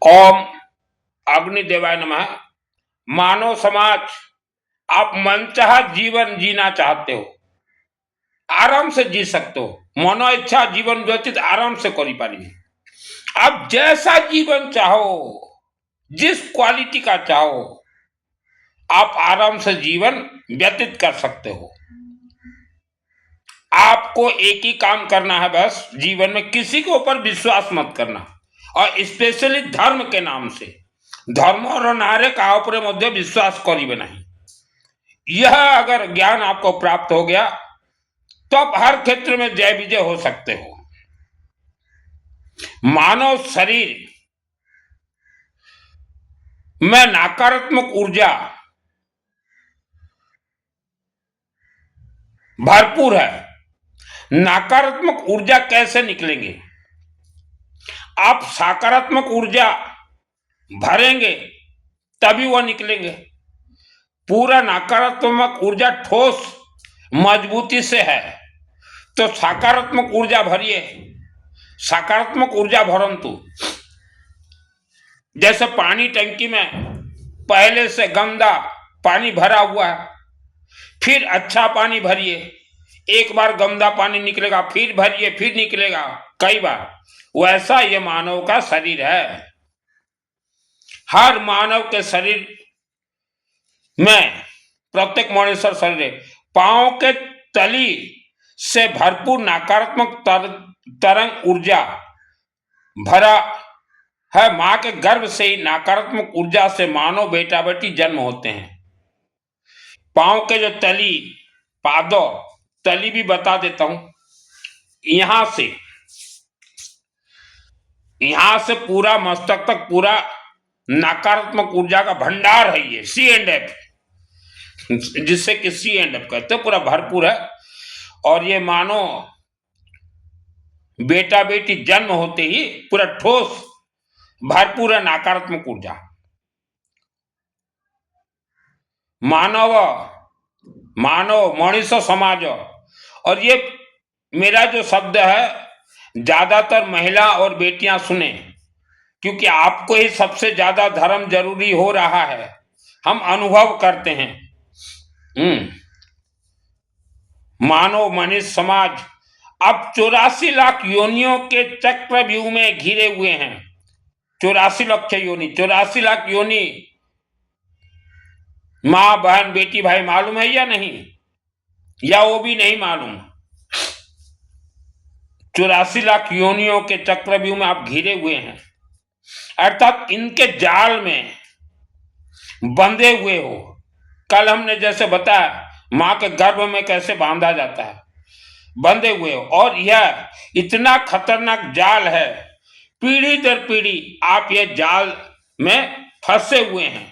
ओम अग्निदेवाय नमः। मानव समाज, आप मनचाहा जीवन जीना चाहते हो, आराम से जी सकते हो। मनो इच्छा जीवन व्यतीत आराम से कर पारिए। आप जैसा जीवन चाहो, जिस क्वालिटी का चाहो, आप आराम से जीवन व्यतीत कर सकते हो। आपको एक ही काम करना है, बस जीवन में किसी के ऊपर विश्वास मत करना, और स्पेशली धर्म के नाम से धर्म और नारे का ऊपर मध्य विश्वास करिए नहीं। यह अगर ज्ञान आपको प्राप्त हो गया तो आप हर क्षेत्र में जय विजय हो सकते हो। मानव शरीर में नकारात्मक ऊर्जा भरपूर है। नकारात्मक ऊर्जा कैसे निकलेंगे? आप सकारात्मक ऊर्जा भरेंगे तभी वह निकलेंगे। पूरा नकारात्मक ऊर्जा ठोस मजबूती से है, तो सकारात्मक ऊर्जा भरिए। सकारात्मक ऊर्जा भरंतु जैसे पानी टंकी में पहले से गंदा पानी भरा हुआ है, फिर अच्छा पानी भरिए। एक बार गंदा पानी निकलेगा, फिर भरिए, फिर निकलेगा कई बार। वैसा ये मानव का शरीर है। हर मानव के शरीर में, प्रत्येक मनुष्य शरीर पांव के तली से भरपूर नकारात्मक तरंग ऊर्जा भरा है। मां के गर्भ से ही नकारात्मक ऊर्जा से मानव बेटा बेटी जन्म होते हैं। पांव के जो तली, पादों तली भी बता देता हूं, यहां से पूरा मस्तक तक पूरा नकारात्मक ऊर्जा का भंडार है। ये C&F, जिससे कि C&F कहते हैं, पूरा भरपूर है। और ये मानो बेटा बेटी जन्म होते ही पूरा ठोस भरपूर है नकारात्मक ऊर्जा। मानव मनुष्य समाज, और ये मेरा जो शब्द है ज्यादातर महिला और बेटियां सुने, क्योंकि आपको ही सबसे ज्यादा धर्म जरूरी हो रहा है। हम अनुभव करते हैं। मानव मनुष्य समाज अब 84 लाख योनियों के चक्रव्यूह में घिरे हुए हैं। 84 लाख योनि, 84 लाख योनि। मां बहन बेटी भाई मालूम है या नहीं, या वो भी नहीं मालूम? 84 लाख योनियों के चक्रव्यूह में आप घिरे हुए हैं, अर्थात इनके जाल में बंधे हुए हो। कल हमने जैसे बताया मां के गर्भ में कैसे बांधा जाता है, बंधे हुए हो। और यह इतना खतरनाक जाल है, पीढ़ी दर पीढ़ी आप ये जाल में फंसे हुए हैं,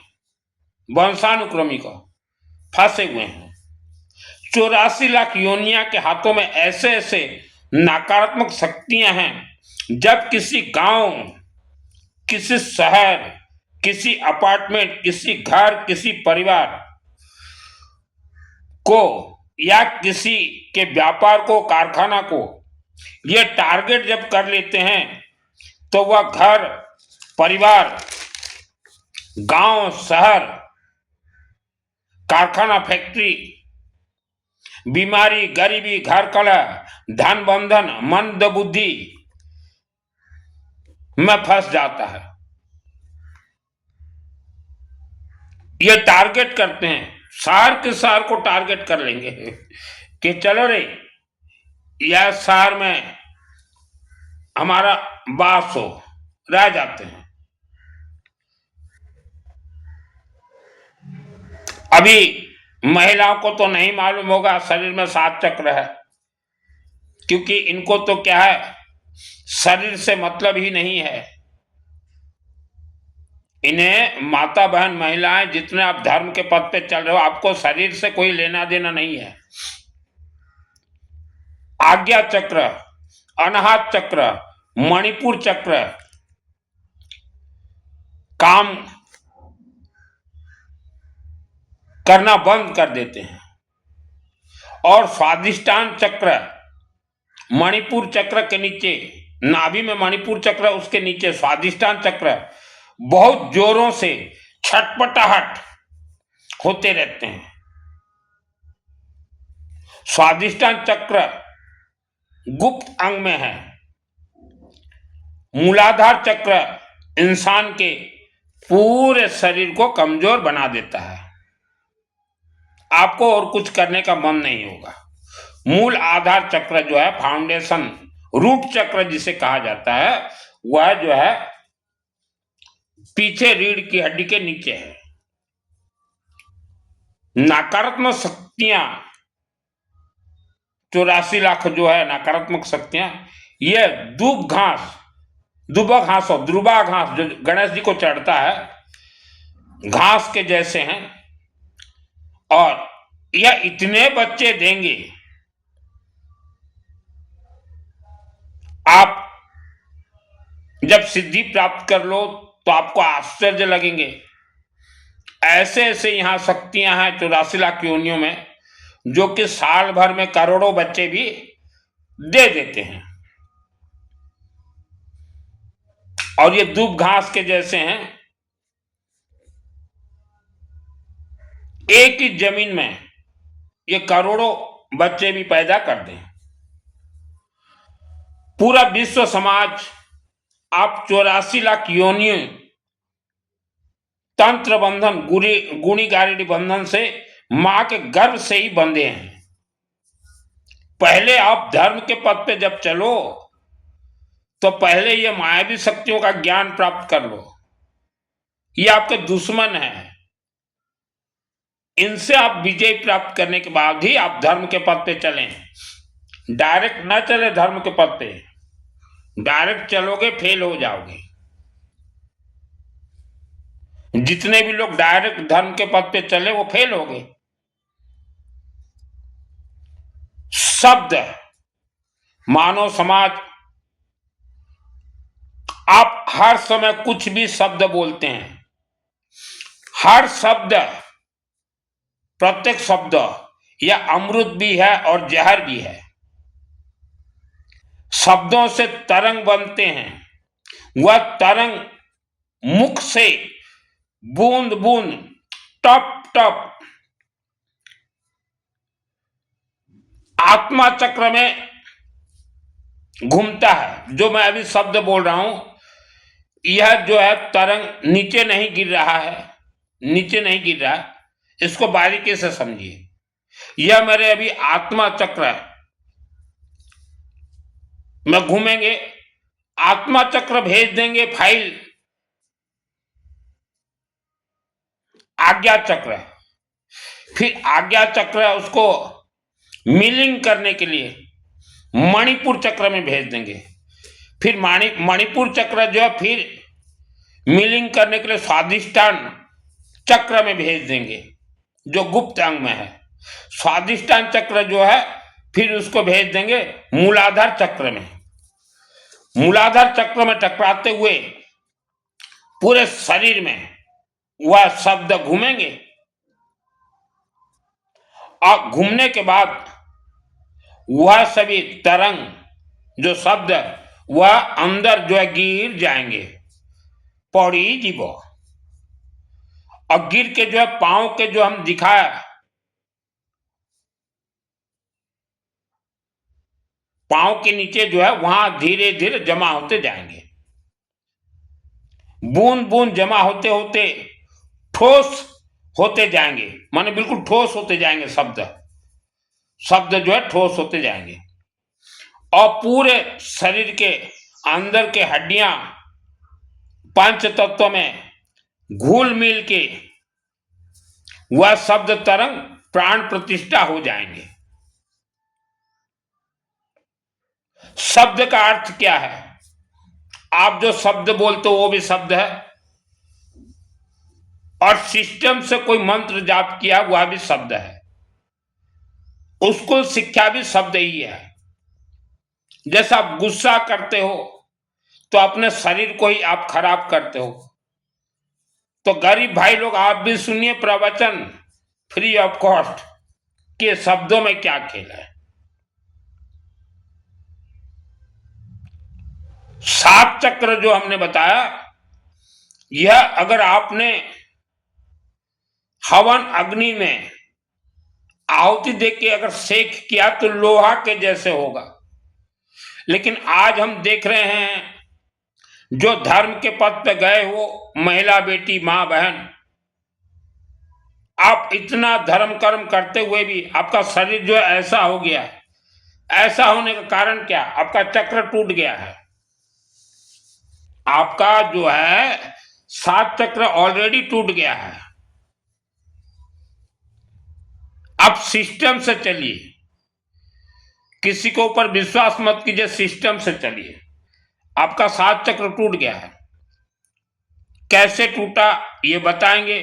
वंशानुक्रमी को फंसे हुए हैं। 84 लाख योनिया के हाथों में ऐसे ऐसे नकारात्मक शक्तियां हैं। जब किसी गांव, किसी शहर, किसी अपार्टमेंट, किसी घर, किसी परिवार को या किसी के व्यापार को, कारखाना को ये टारगेट जब कर लेते हैं, तो वह घर, परिवार, गांव, शहर, कारखाना, फैक्ट्री, बीमारी, गरीबी, घर कलह, धन बंधन, मंद बुद्धि में फंस जाता है। ये टारगेट करते हैं, शहर के शहर को टारगेट कर लेंगे कि चलो रे, यह शहर में हमारा वास हो, रह जाते हैं। अभी महिलाओं को तो नहीं मालूम होगा शरीर में 7 चक्र है, क्योंकि इनको तो क्या है, शरीर से मतलब ही नहीं है। इन्हें माता बहन महिलाएं, जितने आप धर्म के पद पे चल रहे हो, आपको शरीर से कोई लेना देना नहीं है। आज्ञा चक्र, अनाहत चक्र, मणिपुर चक्र काम करना बंद कर देते हैं, और स्वादिष्टान चक्र, मणिपुर चक्र के नीचे, नाभि में मणिपुर चक्र, उसके नीचे स्वादिष्टान चक्र, बहुत जोरों से छटपटाहट होते रहते हैं। स्वादिष्टान चक्र गुप्त अंग में है। मूलाधार चक्र इंसान के पूरे शरीर को कमजोर बना देता है। आपको और कुछ करने का मन नहीं होगा। मूल आधार चक्र जो है, फाउंडेशन रूट चक्र जिसे कहा जाता है, वह जो है पीछे रीढ़ की हड्डी के नीचे है। नकारात्मक शक्तियां 84 लाख जो है नकारात्मक शक्तियां, ये दुबा घास और ध्रुवा घास जो गणेश जी को चढ़ता है, घास के जैसे हैं। और यह इतने बच्चे देंगे, आप जब सिद्धि प्राप्त कर लो तो आपको आश्चर्य लगेंगे। ऐसे ऐसे यहां शक्तियां हैं 84 लाख योनियों में, जो कि साल भर में करोड़ों बच्चे भी दे देते हैं। और ये दूब घास के जैसे हैं। एक ही जमीन में ये करोड़ों बच्चे भी पैदा कर दें। पूरा विश्व समाज आप 84 लाख योनियों तंत्र बंधन गुणी गारिडी बंधन से मां के गर्भ से ही बंधे हैं। पहले आप धर्म के पथ पे जब चलो तो पहले ये मायावी शक्तियों का ज्ञान प्राप्त कर लो। ये आपके दुश्मन हैं। इनसे आप विजय प्राप्त करने के बाद ही आप धर्म के पथ पे चलें। डायरेक्ट ना चले धर्म के पथ पे। डायरेक्ट चलोगे फेल हो जाओगे। जितने भी लोग डायरेक्ट धर्म के पथ पे चले वो फेल हो गए। शब्द, मानव समाज, आप हर समय कुछ भी शब्द बोलते हैं। हर शब्द, प्रत्येक शब्द यह अमृत भी है और जहर भी है। शब्दों से तरंग बनते हैं। वह तरंग मुख से बूंद बूंद, टप टप आत्मा चक्र में घूमता है। जो मैं अभी शब्द बोल रहा हूं, यह जो है तरंग नीचे नहीं गिर रहा है, नीचे नहीं गिर रहा है। इसको बारीकी से समझिए। यह मेरे अभी आत्मा चक्र है। मैं घूमेंगे, आत्मा चक्र भेज देंगे फाइल आज्ञा चक्र। फिर आज्ञा चक्र उसको मिलिंग करने के लिए मणिपुर चक्र में भेज देंगे। फिर मणिपुर चक्र जो है फिर मिलिंग करने के लिए स्वादिष्टान चक्र में भेज देंगे, जो गुप्त अंग में है। स्वादिष्टान चक्र जो है फिर उसको भेज देंगे मूलाधार चक्र में। मूलाधार चक्र में टकराते हुए पूरे शरीर में वह शब्द घूमेंगे। और घूमने के बाद वह सभी तरंग जो शब्द वह अंदर जो है गिर जाएंगे, पौड़ी जीवो। और गिर के जो है पांव के जो हम दिखाया, पांव के नीचे जो है वहां धीरे धीरे जमा होते जाएंगे। बूंद बूंद जमा होते होते ठोस होते जाएंगे, माने बिल्कुल ठोस होते जाएंगे। शब्द जो है ठोस होते जाएंगे। और पूरे शरीर के अंदर के हड्डियां पंच तत्व में घुल मिल के वह शब्द तरंग प्राण प्रतिष्ठा हो जाएंगे। शब्द का अर्थ क्या है? आप जो शब्द बोलते हो वो भी शब्द है, और सिस्टम से कोई मंत्र जाप किया वह भी शब्द है। उसको शिक्षा भी शब्द ही है। जैसा आप गुस्सा करते हो तो अपने शरीर को ही आप खराब करते हो। तो गरीब भाई लोग आप भी सुनिए प्रवचन फ्री ऑफ कॉस्ट के शब्दों में क्या खेल है। 7 चक्र जो हमने बताया, यह अगर आपने हवन अग्नि में आहुति दे के अगर सेक किया तो लोहा के जैसे होगा। लेकिन आज हम देख रहे हैं जो धर्म के पथ पे गए हो, महिला, बेटी, मां, बहन, आप इतना धर्म कर्म करते हुए भी आपका शरीर जो है ऐसा हो गया है। ऐसा होने का कारण क्या? आपका चक्र टूट गया है। आपका जो है 7 चक्र ऑलरेडी टूट गया है। अब सिस्टम से चलिए, किसी के ऊपर विश्वास मत कीजिए, सिस्टम से चलिए। आपका 7 चक्र टूट गया है। कैसे टूटा ये बताएंगे,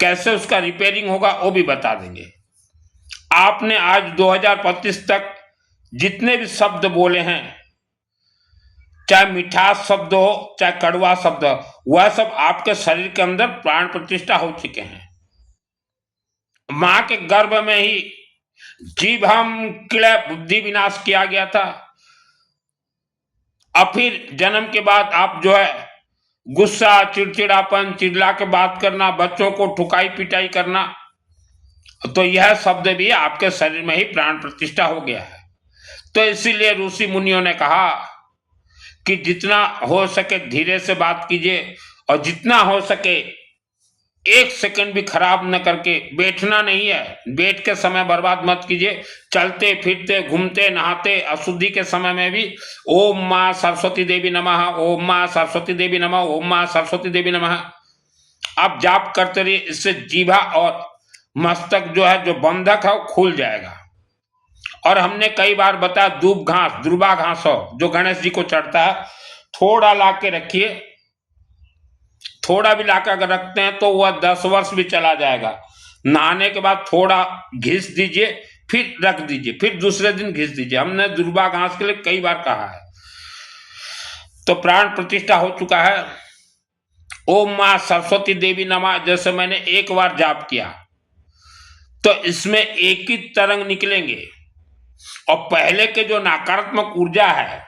कैसे उसका रिपेयरिंग होगा वो भी बता देंगे। आपने आज 2025 तक जितने भी शब्द बोले हैं, चाहे मिठास शब्द हो चाहे कड़वा शब्द हो, वह सब आपके शरीर के अंदर प्राण प्रतिष्ठा हो चुके हैं। मां के गर्भ में ही जीभम किलय बुद्धि विनाश किया गया था। अब फिर जन्म के बाद आप जो है गुस्सा, चिड़चिड़ापन, चिल्ला के बात करना, बच्चों को ठुकाई पिटाई करना, तो यह शब्द भी आपके शरीर में ही प्राण प्रतिष्ठा हो गया है। तो इसीलिए ऋषि मुनियों ने कहा कि जितना हो सके धीरे से बात कीजिए और जितना हो सके 1 सेकंड भी खराब न करके, बैठना नहीं है, बैठ के समय बर्बाद मत कीजिए। चलते फिरते घूमते नहाते अशुद्धि के समय में भी ओम मां सरस्वती देवी नमः, ओम मां सरस्वती देवी नमः, ओम मां सरस्वती देवी नमः आप जाप करते रहिए। इससे जीभा और मस्तक जो है, जो बंधक है, वो खुल जाएगा। और हमने कई बार बताया, दूब घास, दुर्बा घास हो जो गणेश जी को चढ़ता है, थोड़ा ला के रखिए। थोड़ा भी लाकर अगर रखते हैं तो वह 10 वर्ष भी चला जाएगा। नहाने के बाद थोड़ा घिस दीजिए, फिर रख दीजिए, फिर दूसरे दिन घिस दीजिए। हमने दुर्बा घास के लिए कई बार कहा है। तो प्राण प्रतिष्ठा हो चुका है। ओम मां सरस्वती देवी नमः जैसे मैंने एक बार जाप किया तो इसमें एक ही तरंग निकलेंगे और पहले के जो नकारात्मक ऊर्जा है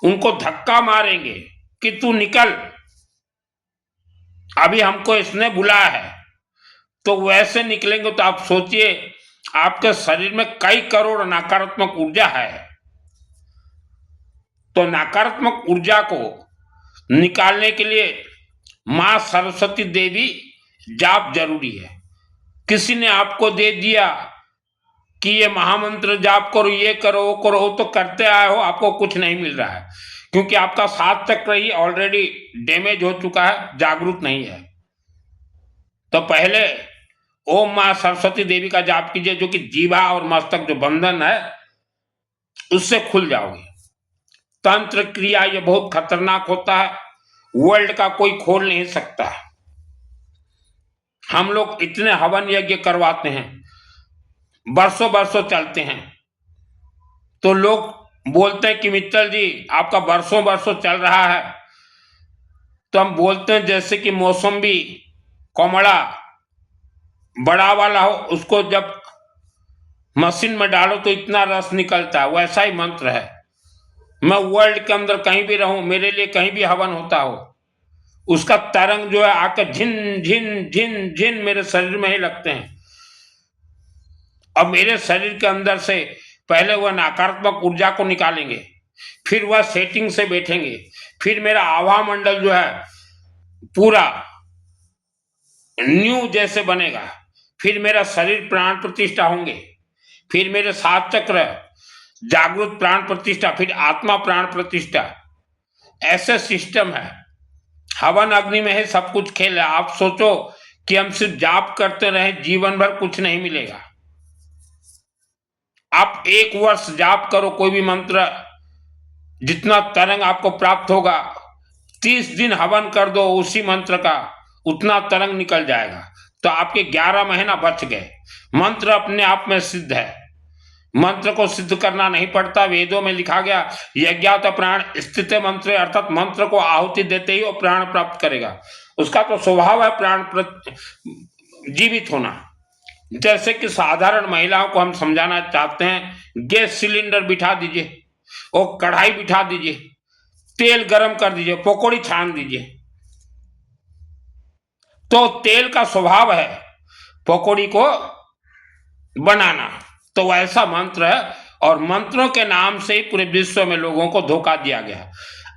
उनको धक्का मारेंगे कि तू निकल, अभी हमको इसने बुलाया है। तो वैसे निकलेंगे तो आप सोचिए आपके शरीर में कई करोड़ नकारात्मक ऊर्जा है। तो नकारात्मक ऊर्जा को निकालने के लिए मां सरस्वती देवी जाप जरूरी है। किसी ने आपको दे दिया कि ये महामंत्र जाप करो, ये करो, वो करो, तो करते आए हो, आपको कुछ नहीं मिल रहा है, क्योंकि आपका 7 चक्र ही ऑलरेडी डैमेज हो चुका है, जागरूक नहीं है। तो पहले ओम मां सरस्वती देवी का जाप कीजिए, जो कि जीवा और मस्तक जो बंधन है उससे खुल जाओगे। तंत्र क्रिया ये बहुत खतरनाक होता है, वर्ल्ड का कोई खोल नहीं सकता। हम लोग इतने हवन यज्ञ करवाते हैं, बरसों बरसों चलते हैं, तो लोग बोलते हैं कि मित्तल जी आपका बरसों बरसों चल रहा है। तो हम बोलते हैं जैसे कि मौसम्बी कोमड़ा बड़ा वाला हो, उसको जब मशीन में डालो तो इतना रस निकलता है, वैसा ही मंत्र है। मैं वर्ल्ड के अंदर कहीं भी रहूं, मेरे लिए कहीं भी हवन होता हो, उसका तरंग जो है आकर झिन झिन झिन झिन मेरे शरीर में ही लगते हैं। अब मेरे शरीर के अंदर से पहले वह नकारात्मक ऊर्जा को निकालेंगे, फिर वह सेटिंग से बैठेंगे, फिर मेरा आभा मंडल जो है पूरा न्यू जैसे बनेगा, फिर मेरा शरीर प्राण प्रतिष्ठा होंगे, फिर मेरे 7 चक्र जागृत प्राण प्रतिष्ठा, फिर आत्मा प्राण प्रतिष्ठा। ऐसे सिस्टम है। हवन अग्नि में है सब कुछ खेल है। आप सोचो कि हम सिर्फ जाप करते रहे जीवन भर, कुछ नहीं मिलेगा। आप 1 वर्ष जाप करो कोई भी मंत्र, जितना तरंग आपको प्राप्त होगा, 30 दिन हवन कर दो उसी मंत्र का, उतना तरंग निकल जाएगा। तो आपके 11 महीना बच गए। मंत्र अपने आप में सिद्ध है, मंत्र को सिद्ध करना नहीं पड़ता। वेदों में लिखा गया यज्ञात प्राण स्थित मंत्र, अर्थात मंत्र को आहुति देते ही वो प्राण प्राप्त करेगा। उसका तो स्वभाव है प्राण जीवित होना। जैसे कि साधारण महिलाओं को हम समझाना चाहते हैं, गैस सिलेंडर बिठा दीजिए और कढ़ाई बिठा दीजिए, तेल गरम कर दीजिए, पकौड़ी छान दीजिए, तो तेल का स्वभाव है पकौड़ी को बनाना, तो वैसा मंत्र है। और मंत्रों के नाम से ही पूरे विश्व में लोगों को धोखा दिया गया।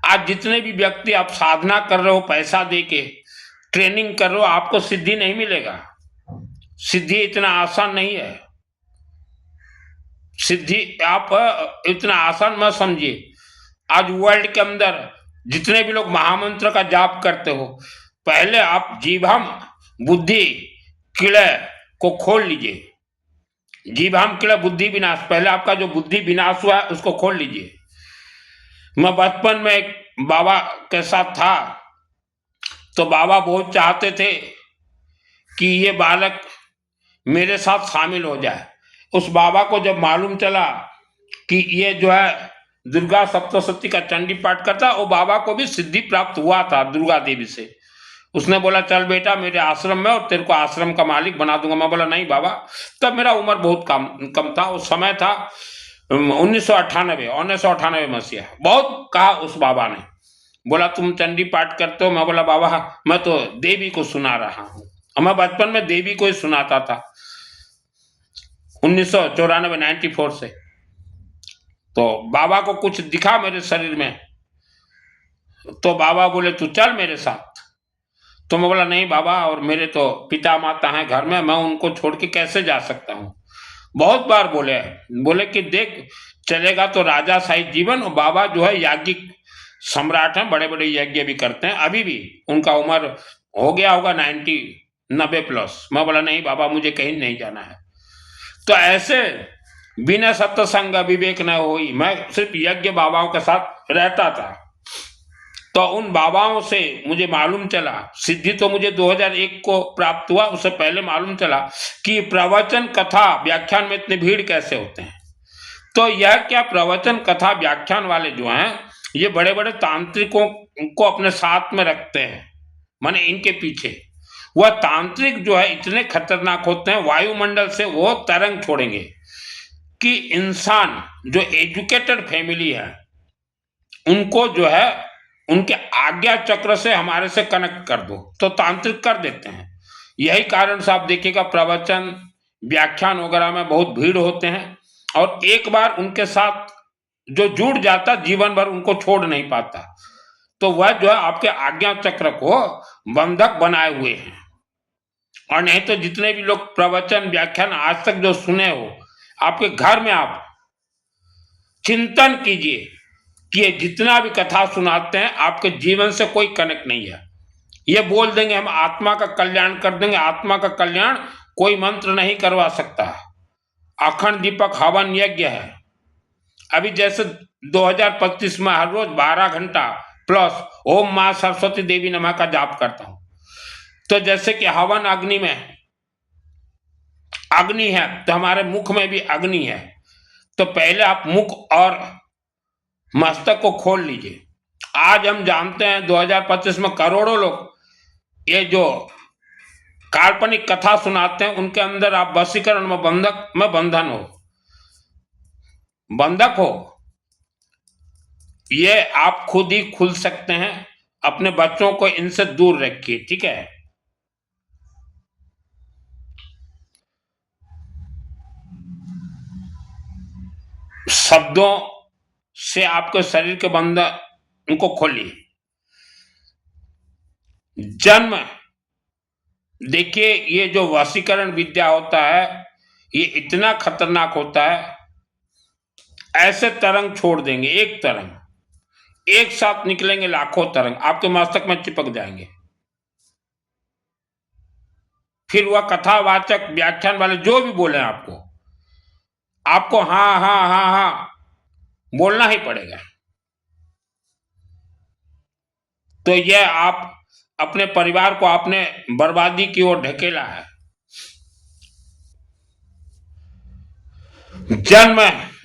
आज जितने भी व्यक्ति आप साधना कर रहे हो, पैसा दे के ट्रेनिंग कर रहे हो, आपको सिद्धि नहीं मिलेगा। सिद्धि इतना आसान नहीं है। सिद्धि आप इतना आसान मत समझिए। आज वर्ल्ड के अंदर जितने भी लोग महामंत्र का जाप करते हो, पहले आप जीभम बुद्धि किलय को खोल लीजिए। जीभम किलय बुद्धि विनाश, पहले आपका जो बुद्धि विनाश हुआ है उसको खोल लीजिए। मैं बचपन में एक बाबा के साथ था, तो बाबा बहुत चाहते थे कि ये बालक मेरे साथ शामिल हो जाए। उस बाबा को जब मालूम चला कि ये जो है दुर्गा सप्तशती का चंडी पाठ करता, वो बाबा को भी सिद्धि प्राप्त हुआ था दुर्गा देवी से। उसने बोला चल बेटा मेरे आश्रम में, और तेरे को आश्रम का मालिक बना दूंगा। मैं बोला नहीं बाबा, तब मेरा उम्र बहुत कम था। उस समय था 1998 मसीहा। बहुत कहा उस बाबा ने, बोला तुम चंडी पाठ करते हो? मैं बोला बाबा मैं तो देवी को सुना रहा हूँ। मैं बचपन में देवी को ही सुनाता था 1994 से। तो बाबा को कुछ दिखा मेरे शरीर में, तो बाबा बोले तू चल मेरे साथ। तो मैं बोला नहीं बाबा, और मेरे तो पिता माता हैं घर में, मैं उनको छोड़ के कैसे जा सकता हूँ। बहुत बार बोले कि देख चलेगा तो राजा शाही जीवन। और बाबा जो है याज्ञिक सम्राट हैं, बड़े बड़े यज्ञ भी करते हैं। अभी भी उनका उम्र हो गया होगा 90 प्लस। मैं बोला नहीं बाबा, मुझे कहीं नहीं जाना है। तो ऐसे बिना सत्संग विवेक न होई, मैं सिर्फ यज्ञ बाबाओं के साथ रहता था। तो उन बाबाओं से मुझे मालूम चला, सिद्धि तो मुझे 2001 को प्राप्त हुआ, उससे पहले मालूम चला कि प्रवचन कथा व्याख्यान में इतनी भीड़ कैसे होते हैं। तो यह क्या प्रवचन कथा व्याख्यान वाले जो हैं, ये बड़े बड़े तांत्रिकों को अपने साथ में रखते हैं, माने इनके पीछे। वह तांत्रिक जो है इतने खतरनाक होते हैं, वायुमंडल से वो तरंग छोड़ेंगे कि इंसान जो एजुकेटेड फैमिली है उनको जो है उनके आज्ञा चक्र से हमारे से कनेक्ट कर दो, तो तांत्रिक कर देते हैं। यही कारण से आप देखिएगा प्रवचन व्याख्यान वगैरह में बहुत भीड़ होते हैं, और एक बार उनके साथ जो जुड़ जाता जीवन भर उनको छोड़ नहीं पाता। तो वह जो है आपके आज्ञा चक्र को बंधक बनाए हुए हैं। और नहीं तो जितने भी लोग प्रवचन व्याख्यान आज तक जो सुने हो, आपके घर में आप चिंतन कीजिए कि ये जितना भी कथा सुनाते हैं आपके जीवन से कोई कनेक्ट नहीं है। ये बोल देंगे हम आत्मा का कल्याण कर देंगे, आत्मा का कल्याण कोई मंत्र नहीं करवा सकता। अखंड दीपक हवन यज्ञ है। अभी जैसे 2025 में हर रोज 12 घंटा प्लस ओम मां सरस्वती देवी नमः का जाप करता हूं। तो जैसे कि हवन अग्नि में अग्नि है, तो हमारे मुख में भी अग्नि है। तो पहले आप मुख और मस्तक को खोल लीजिए। आज हम जानते हैं 2025 में करोड़ों लोग ये जो काल्पनिक कथा सुनाते हैं, उनके अंदर आप वशीकरण में बंधक हो, ये आप खुद ही खुल सकते हैं। अपने बच्चों को इनसे दूर रखिए, ठीक है। शब्दों से आपके शरीर के बंधन उनको खोलिए। जन्म, देखिए ये जो वशीकरण विद्या होता है ये इतना खतरनाक होता है। ऐसे तरंग छोड़ देंगे, एक तरंग एक साथ निकलेंगे, लाखों तरंग आपके मस्तक में चिपक जाएंगे। फिर वह कथावाचक व्याख्यान वाले जो भी बोले आपको हाँ हाँ हाँ हाँ बोलना ही पड़ेगा। तो यह आप अपने परिवार को आपने बर्बादी की ओर ढकेला है। जन्म,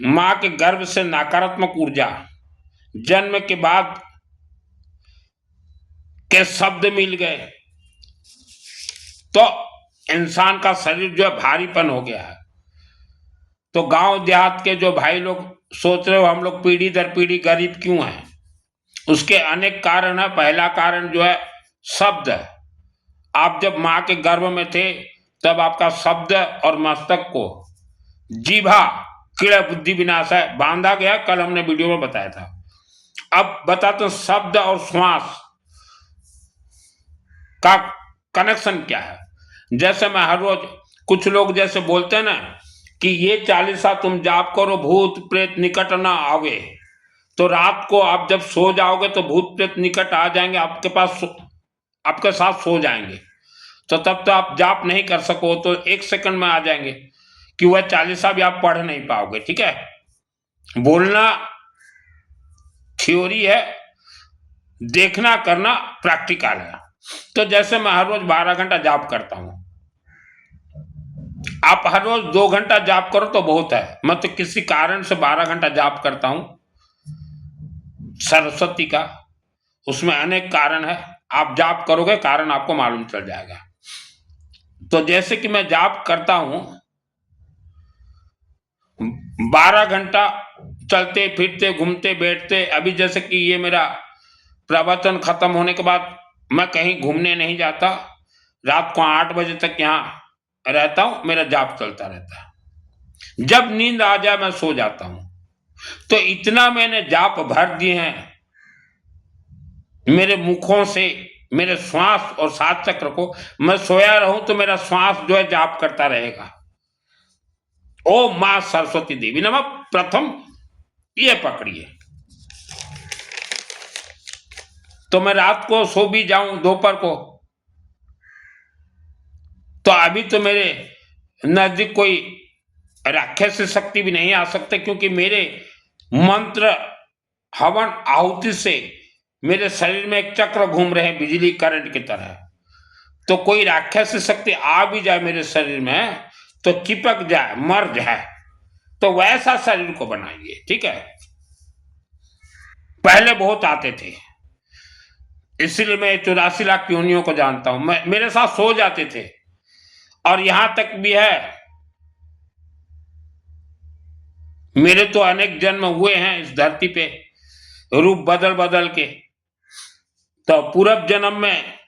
मां के गर्भ से नकारात्मक ऊर्जा, जन्म के बाद के शब्द मिल गए तो इंसान का शरीर जो है भारीपन हो गया है। तो गांव देहात के जो भाई लोग सोच रहे हो हम लोग पीढ़ी दर पीढ़ी गरीब क्यों हैं, उसके अनेक कारण है। पहला कारण जो है शब्द, आप जब मां के गर्भ में थे तब आपका शब्द और मस्तक को जीभा क्रीड़ा बुद्धि विनाश है बांधा गया, कल हमने वीडियो में बताया था। अब बताते हैं शब्द और श्वास का कनेक्शन क्या है। जैसे मैं हर रोज, कुछ लोग जैसे बोलते हैं ना कि ये 40 तुम जाप करो भूत प्रेत निकट ना आवे, तो रात को आप जब सो जाओगे तो भूत प्रेत निकट आ जाएंगे, आपके पास आपके साथ सो जाएंगे, तो तब तो आप जाप नहीं कर सको, तो 1 सेकंड में आ जाएंगे कि वह 40 भी आप पढ़ नहीं पाओगे। ठीक है, बोलना थ्योरी है, देखना करना प्रैक्टिकल है। तो जैसे मैं हर रोज 12 घंटा जाप करता हूं, आप हर रोज 2 घंटा जाप करो तो बहुत है। मैं तो किसी कारण से 12 घंटा जाप करता हूं सरस्वती का, उसमें अनेक कारण है, आप जाप करोगे कारण आपको मालूम चल जाएगा। तो जैसे कि मैं जाप करता हूं 12 घंटा, चलते फिरते घूमते बैठते। अभी जैसे कि ये मेरा प्रवचन खत्म होने के बाद मैं कहीं घूमने नहीं जाता, रात को 8 बजे तक यहाँ रहता हूं, मेरा जाप चलता रहता है। जब नींद आ जाए मैं सो जाता हूं। तो इतना मैंने जाप भर दिए हैं मेरे मुखों से, मेरे श्वास और 7 चक्र को। मैं सोया रहूं तो मेरा श्वास जो है जाप करता रहेगा, ओम मां सरस्वती देवी नमः। प्रथम ये पकड़िए, तो मैं रात को सो भी जाऊं दोपहर को, तो अभी तो मेरे नजदीक कोई राक्षस शक्ति भी नहीं आ सकते, क्योंकि मेरे मंत्र हवन आहुति से मेरे शरीर में एक चक्र घूम रहे हैं बिजली करंट की तरह। तो कोई राक्षस शक्ति आ भी जाए मेरे शरीर में तो चिपक जाए, मर जाए, तो वैसा शरीर को बनाइए। ठीक है, पहले बहुत आते थे, इसलिए मैं 84 लाख योनियों को जानता हूं। मैं, मेरे साथ सो जाते थे, और यहां तक भी है मेरे तो अनेक जन्म हुए हैं इस धरती पे, रूप बदल बदल के। तो पूर्व जन्म में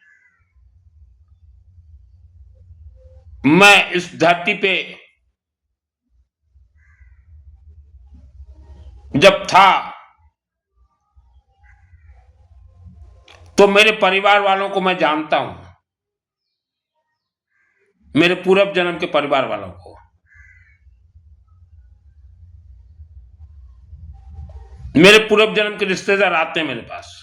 मैं इस धरती पे जब था तो मेरे परिवार वालों को मैं जानता हूं, मेरे पूर्व जन्म के परिवार वालों को। मेरे पूर्व जन्म के रिश्तेदार आते हैं मेरे पास।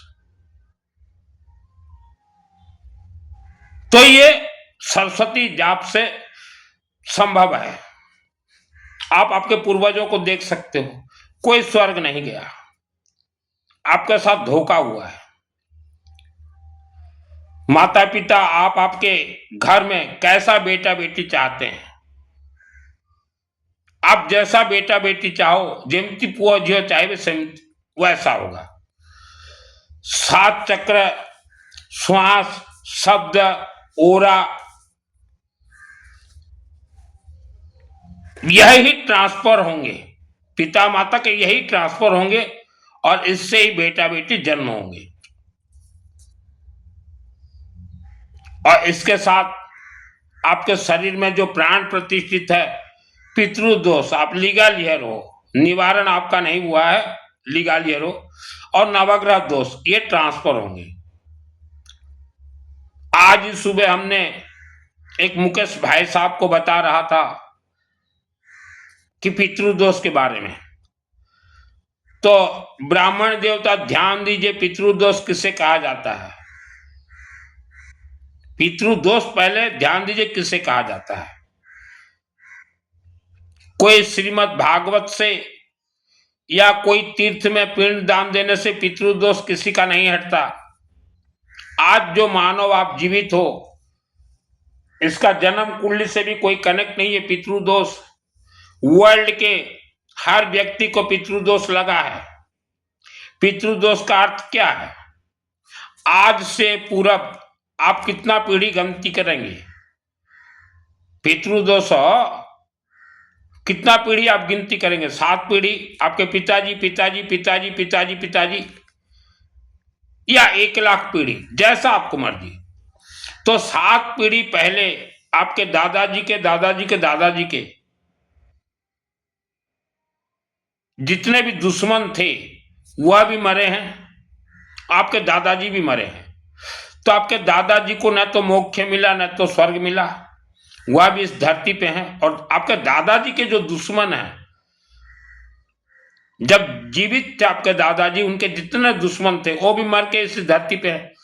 तो ये सरस्वती जाप से संभव है। आप आपके पूर्वजों को देख सकते हो, कोई स्वर्ग नहीं गया, आपके साथ धोखा हुआ है। माता पिता आप आपके घर में कैसा बेटा बेटी चाहते हैं, आप जैसा बेटा बेटी चाहो, जेमती पुआ जियो चाहे वैसा होगा। 7 चक्र, श्वास, शब्द, ओरा, यही ट्रांसफर होंगे, पिता माता के यही ट्रांसफर होंगे, और इससे ही बेटा बेटी जन्म होंगे। और इसके साथ आपके शरीर में जो प्राण प्रतिष्ठित है, पितृदोष, आप लीगालियर हो, निवारण आपका नहीं हुआ है, लीगालियर हो, और नवग्रह दोष, ये ट्रांसफर होंगे। आज सुबह हमने एक मुकेश भाई साहब को बता रहा था कि पितृदोष के बारे में, तो ब्राह्मण देवता ध्यान दीजिए, पितृदोष किसे कहा जाता है। पितृदोष पहले ध्यान दीजिए किसे कहा जाता है। कोई श्रीमद् भागवत से या कोई तीर्थ में पिंड दान देने से पितृदोष किसी का नहीं हटता। आज जो मानव आप जीवित हो, इसका जन्म कुंडली से भी कोई कनेक्ट नहीं है। पितृदोष वर्ल्ड के हर व्यक्ति को पितृदोष लगा है। पितृदोष का अर्थ क्या है? आज से पूरब आप कितना पीढ़ी गिनती करेंगे? पितृदोष कितना पीढ़ी आप गिनती करेंगे? 7 पीढ़ी, आपके पिताजी पिताजी पिताजी पिताजी पिताजी, या 1 लाख पीढ़ी, जैसा आपको मर्जी। तो 7 पीढ़ी पहले आपके दादाजी के दादाजी के दादाजी के जितने भी दुश्मन थे वह भी मरे हैं, आपके दादाजी भी मरे हैं। तो आपके दादाजी को न तो मोक्ष मिला न तो स्वर्ग मिला, वह भी इस धरती पे हैं। और आपके दादाजी के जो दुश्मन हैं, जब जीवित थे आपके दादाजी, उनके जितने दुश्मन थे वो भी मर के इस धरती पे हैं।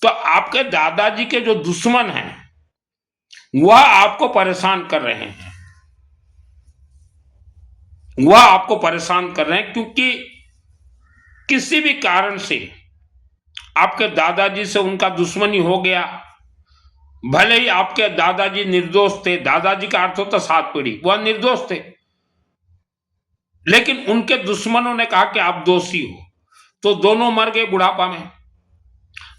तो आपके दादाजी के जो दुश्मन हैं वह आपको परेशान कर रहे हैं, वह आपको परेशान कर रहे हैं, क्योंकि किसी भी कारण से आपके दादाजी से उनका दुश्मनी हो गया। भले ही आपके दादाजी निर्दोष थे, दादाजी का अर्थ होता 7 पीढ़ी, वह निर्दोष थे, लेकिन उनके दुश्मनों ने कहा कि आप दोषी हो, तो दोनों मर गए बुढ़ापा में।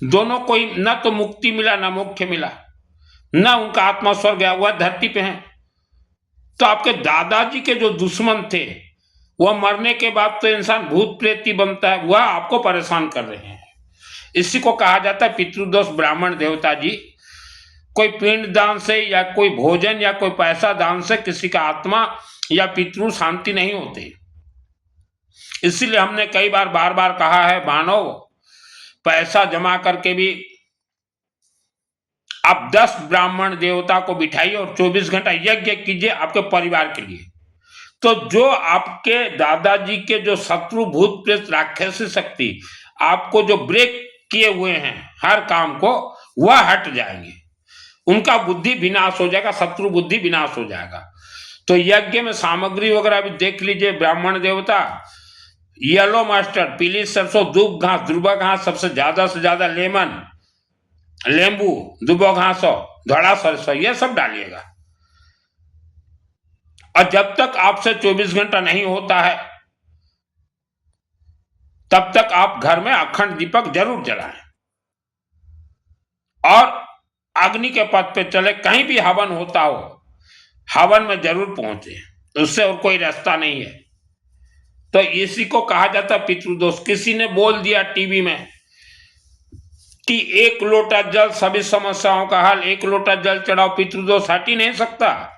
दोनों को न तो मुक्ति मिला न मोक्ष मिला, न उनका आत्मा स्वर्ग गया, वह धरती पे हैं। तो आपके दादाजी के जो दुश्मन थे वह मरने के बाद तो इंसान भूत प्रेती बनता है, वह आपको परेशान कर रहे हैं। इसी को कहा जाता है पितृदोष। ब्राह्मण देवता जी कोई पिंड दान से या कोई भोजन या कोई पैसा दान से किसी का आत्मा या पितृ शांति नहीं होते। इसीलिए हमने कई बार बार बार कहा है, मानव पैसा जमा करके भी आप 10 ब्राह्मण देवता को बिठाइए और 24 घंटा यज्ञ कीजिए आपके परिवार के लिए। तो जो आपके दादाजी के जो शत्रु भूत प्रेत राक्षसी शक्ति आपको जो ब्रेक किए हुए हैं हर काम को, वह हट जाएंगे, उनका बुद्धि विनाश हो जाएगा, शत्रु बुद्धि विनाश हो जाएगा। तो यज्ञ में सामग्री वगैरह भी देख लीजिए। ब्राह्मण देवता येलो मस्टर्ड, पीली सरसों, दूब घास, दुर्बा घास, सबसे ज्यादा से ज्यादा लेमन, लेंबू, दुबो घास, धड़ा सरसों, यह सब डालिएगा। और जब तक आपसे 24 घंटा नहीं होता है तब तक आप घर में अखंड दीपक जरूर जलाएं और अग्नि के पथ पे चले। कहीं भी हवन होता हो, हवन में जरूर पहुंचे, उससे और कोई रास्ता नहीं है। तो इसी को कहा जाता पितृदोष। किसी ने बोल दिया टीवी में कि 1 लोटा जल सभी समस्याओं का हल, 1 लोटा जल चढ़ाओ, पितृदोष हट ही नहीं सकता।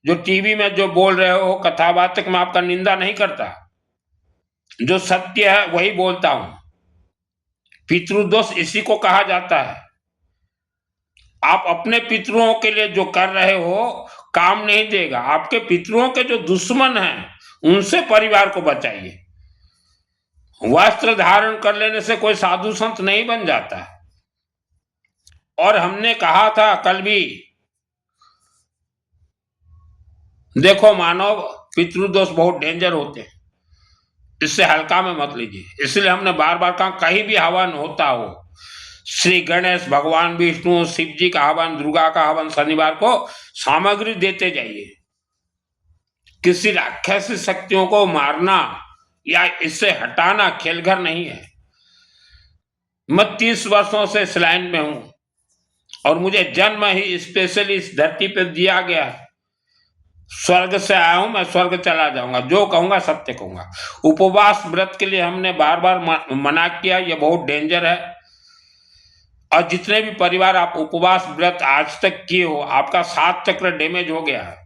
जो टीवी में जो बोल रहे हो कथावाचक, में आपका निंदा नहीं करता, जो सत्य है वही बोलता हूं। पितृदोष इसी को कहा जाता है। आप अपने पितरों के लिए जो कर रहे हो काम नहीं देगा। आपके पितरों के जो दुश्मन हैं उनसे परिवार को बचाइए। वस्त्र धारण कर लेने से कोई साधु संत नहीं बन जाता। और हमने कहा था कल भी, देखो मानव, पितृदोष बहुत डेंजर होते हैं, इससे हल्का में मत लीजिए। इसलिए हमने बार बार कहा कहीं भी हवन होता हो, श्री गणेश, भगवान विष्णु, शिव जी का हवन, दुर्गा का हवन, शनिवार को सामग्री देते जाइए। किसी राक्षसी शक्तियों को मारना या इससे हटाना खेलघर नहीं है। मैं 30 वर्षों से इस लाइन में हूं और मुझे जन्म ही स्पेशली इस धरती पर दिया गया है। स्वर्ग से आया हूं, मैं स्वर्ग चला जाऊंगा। जो कहूंगा सत्य कहूंगा। उपवास व्रत के लिए हमने बार बार मना किया, यह बहुत डेंजर है। और जितने भी परिवार आप उपवास व्रत आज तक किए हो, आपका 7 चक्र डैमेज हो गया है।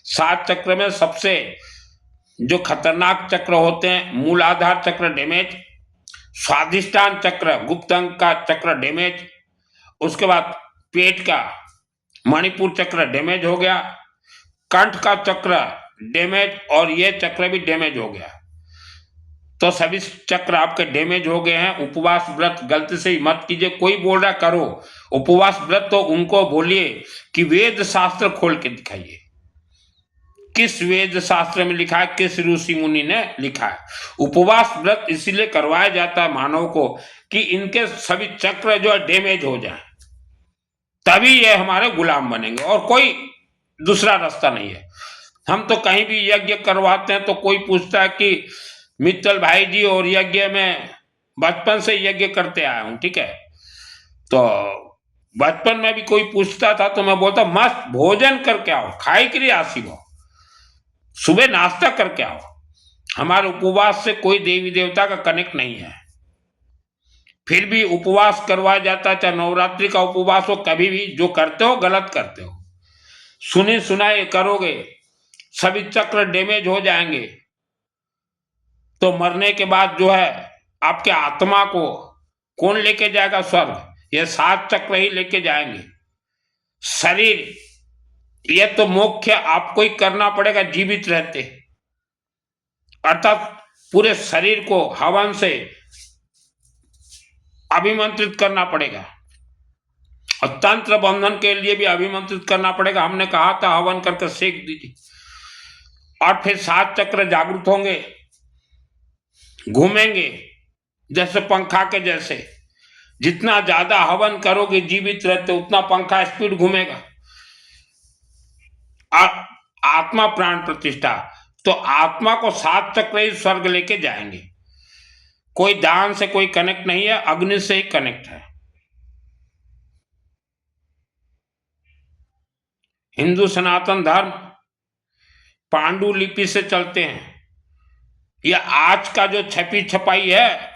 7 चक्र में सबसे जो खतरनाक चक्र होते हैं, मूलाधार चक्र डैमेज, स्वाधिष्ठान चक्र, गुप्त अंग का चक्र डैमेज, उसके बाद पेट का मणिपुर चक्र डैमेज हो गया, कंठ का चक्र डैमेज, और ये चक्र भी डैमेज हो गया। तो सभी चक्र आपके डैमेज हो गए हैं। उपवास व्रत गलती से ही मत कीजिए। कोई बोल रहा करो उपवास व्रत, तो उनको बोलिए कि वेद शास्त्र खोल के दिखाइए। किस वेद शास्त्र में लिखा है, किस ऋषि मुनि ने लिखा है। उपवास व्रत इसीलिए करवाया जाता है मानव को कि इनके सभी चक्र जो है डैमेज हो जाए, तभी ये हमारे गुलाम बनेंगे, और कोई दूसरा रास्ता नहीं है। हम तो कहीं भी यज्ञ करवाते हैं तो कोई पूछता है कि मित्तल भाई जी, और यज्ञ में बचपन से यज्ञ करते आया हूं, ठीक है। तो बचपन में भी कोई पूछता था तो मैं बोलता मस्त भोजन करके आओ, खाई के लिए आसी हो, सुबह नाश्ता करके आओ। हमारे उपवास से कोई देवी देवता का कनेक्ट नहीं है। फिर भी उपवास करवाया जाता है, चाहे नवरात्रि का उपवास हो, कभी भी जो करते हो गलत करते हो। सुने सुनाए करोगे, सभी चक्र डैमेज हो जाएंगे, तो मरने के बाद जो है आपके आत्मा को कौन लेके जाएगा स्वर्ग? ये 7 चक्र ही लेके जाएंगे। शरीर ये तो मोक्ष आपको ही करना पड़ेगा जीवित रहते, अर्थात पूरे शरीर को हवन से अभिमंत्रित करना पड़ेगा, और तंत्र बंधन के लिए भी अभिमंत्रित करना पड़ेगा। हमने कहा था हवन करके सेक दीजिए, और फिर 7 चक्र जागृत होंगे, घूमेंगे जैसे पंखा के जैसे। जितना ज्यादा हवन करोगे जीवित रहते, उतना पंखा स्पीड घूमेगा। आत्मा प्राण प्रतिष्ठा, तो आत्मा को 7 चक्र ही स्वर्ग लेके जाएंगे। कोई दान से कोई कनेक्ट नहीं है, अग्नि से ही कनेक्ट है। हिंदू सनातन धर्म पांडुलिपि से चलते हैं। यह आज का जो छपी छपाई है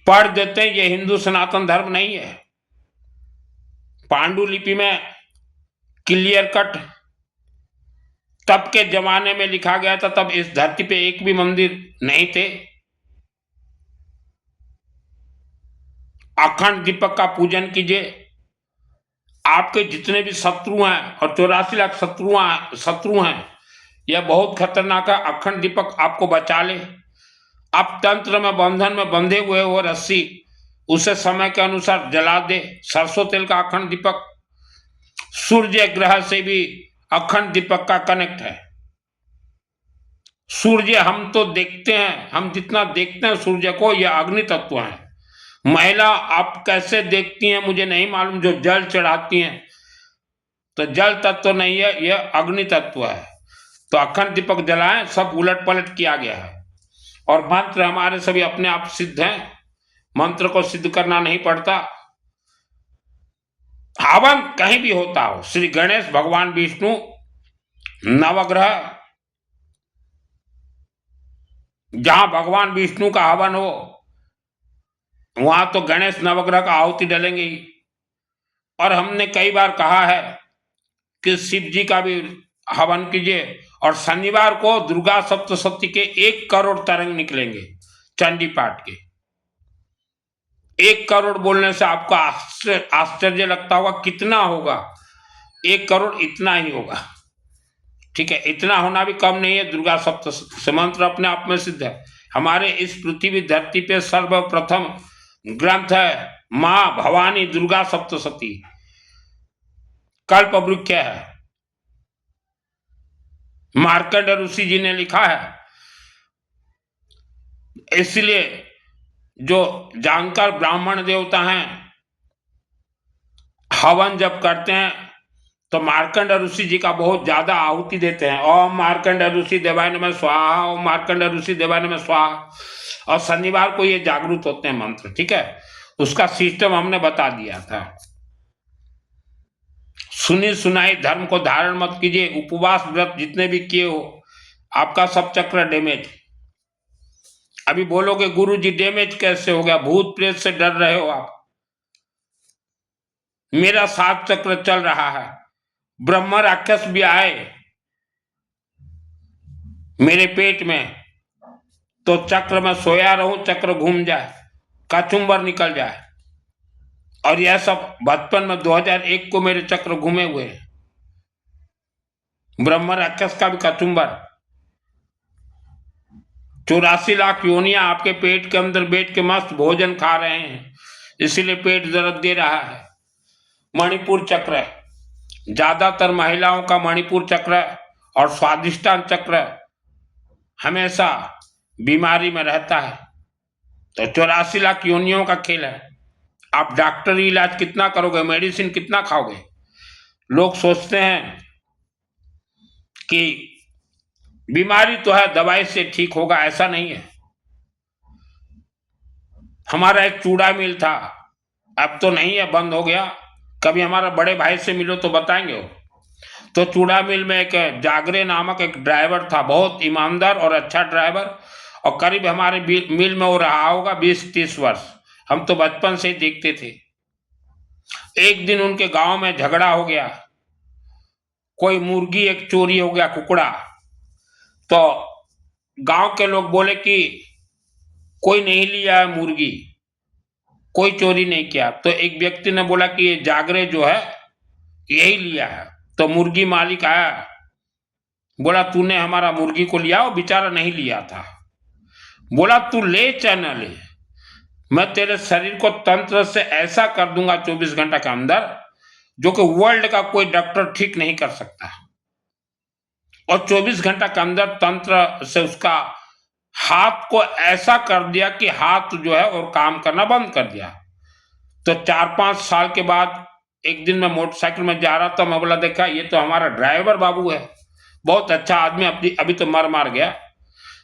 पढ़ देते हैं, ये हिंदू सनातन धर्म नहीं है। पांडुलिपि में क्लियर कट तब के जमाने में लिखा गया था, तब इस धरती पे एक भी मंदिर नहीं थे। अखंड दीपक का पूजन कीजिए। आपके जितने भी शत्रु हैं, और 84 लाख शत्रु हैं, यह बहुत खतरनाक है। अखंड दीपक आपको बचा ले। आप तंत्र में बंधन में बंधे हुए हो रस्सी, उसे समय के अनुसार जला दे। सरसों तेल का अखंड दीपक, सूर्य ग्रह से भी अखंड दीपक का कनेक्ट है। सूर्य हम तो देखते हैं, हम जितना देखते हैं सूर्य को, यह अग्नि तत्व है। महिला आप कैसे देखती हैं मुझे नहीं मालूम, जो जल चढ़ाती हैं, तो जल तत्व नहीं है, यह अग्नि तत्व है। तो अखंड दीपक जलाएं। सब उलट पलट किया गया है, और मंत्र हमारे सभी अपने आप सिद्ध हैं, मंत्र को सिद्ध करना नहीं पड़ता। हवन कहीं भी होता हो, श्री गणेश, भगवान विष्णु, नवग्रह, जहां भगवान विष्णु का हवन हो वहां तो गणेश नवग्रह का आहुति डलेंगे ही। और हमने कई बार कहा है कि शिव जी का भी हवन कीजिए, और शनिवार को दुर्गा सप्तशती के 1 करोड़ तरंग निकलेंगे चंडी पाठ के। 1 करोड़ बोलने से आपको आश्चर्य लगता होगा, कितना होगा? 1 करोड़ इतना ही होगा, ठीक है। इतना होना भी कम नहीं है। दुर्गा सप्तशती से मंत्र अपने आप में सिद्ध है। हमारे इस पृथ्वी धरती पे सर्वप्रथम ग्रंथ है मां भवानी दुर्गा सप्तशती, कल्प वृक्ष है, मार्कंड ऋषि जी ने लिखा है। इसलिए जो जानकार ब्राह्मण देवता हैं हवन जब करते हैं तो मार्कंड ऋषि जी का बहुत ज्यादा आहुति देते हैं। ओम मार्कंड ऋषि देवाय नमः स्वाहा, ओम मार्कंड ऋषि देवाय नमः स्वाहा। और शनिवार को ये जागृत होते हैं मंत्र, ठीक है। उसका सिस्टम हमने बता दिया था। सुनी सुनाई धर्म को धारण मत कीजिए। उपवास व्रत जितने भी किए हो, आपका सब चक्र डैमेज। अभी बोलोगे गुरु जी डैमेज कैसे हो गया? भूत प्रेत से डर रहे हो आप। मेरा 7 चक्र चल रहा है। ब्रह्म राक्षस भी आए मेरे पेट में तो चक्र में सोया रहूं, चक्र घूम जाए, कचुम्बर निकल जाए। और यह सब बचपन में 2001 को मेरे चक्र घूमे हुए हैं। ब्रह्म राक्षस का भी कचुम्बर। 84 लाख योनियां आपके पेट के अंदर बैठ के मस्त भोजन खा रहे हैं, इसीलिए पेट दर्द दे रहा है। मणिपुर चक्र, ज्यादातर महिलाओं का मणिपुर चक्र और स्वादिष्टान चक्र हमेशा बीमारी में रहता है। तो 84 लाख योनियों का खेल है। आप डॉक्टरी इलाज कितना करोगे, मेडिसिन कितना खाओगे? लोग सोचते हैं कि बीमारी तो है, दवाई से ठीक होगा, ऐसा नहीं है। हमारा एक चूड़ा मिल था, अब तो नहीं है, बंद हो गया। कभी हमारा बड़े भाई से मिलो तो बताएंगे वो। तो चूड़ा मिल में एक जागरे नामक एक ड्राइवर था, बहुत ईमानदार और अच्छा ड्राइवर, और करीब हमारे मिल में वो रहा होगा 20-30 वर्ष। हम तो बचपन से ही देखते थे। एक दिन उनके गांव में झगड़ा हो गया, कोई मुर्गी एक चोरी हो गया, कुकड़ा। तो गांव के लोग बोले कि कोई नहीं लिया है मुर्गी, कोई चोरी नहीं किया। तो एक व्यक्ति ने बोला कि ये जागरे जो है यही लिया है। तो मुर्गी मालिक आया, बोला तूने हमारा मुर्गी को लिया, वो बेचारा नहीं लिया था। बोला तू ले चाहे न ले, मैं तेरे शरीर को तंत्र से ऐसा कर दूंगा 24 घंटा के अंदर जो कि वर्ल्ड का कोई डॉक्टर ठीक नहीं कर सकता। और 24 घंटा के अंदर तंत्र से उसका हाथ को ऐसा कर दिया कि हाथ जो है और काम करना बंद कर दिया। तो 4-5 साल के बाद एक दिन मैं मोटरसाइकिल में जा रहा था, मैं बोला देखा ये तो हमारा ड्राइवर बाबू है, बहुत अच्छा आदमी, अभी तो मर गया।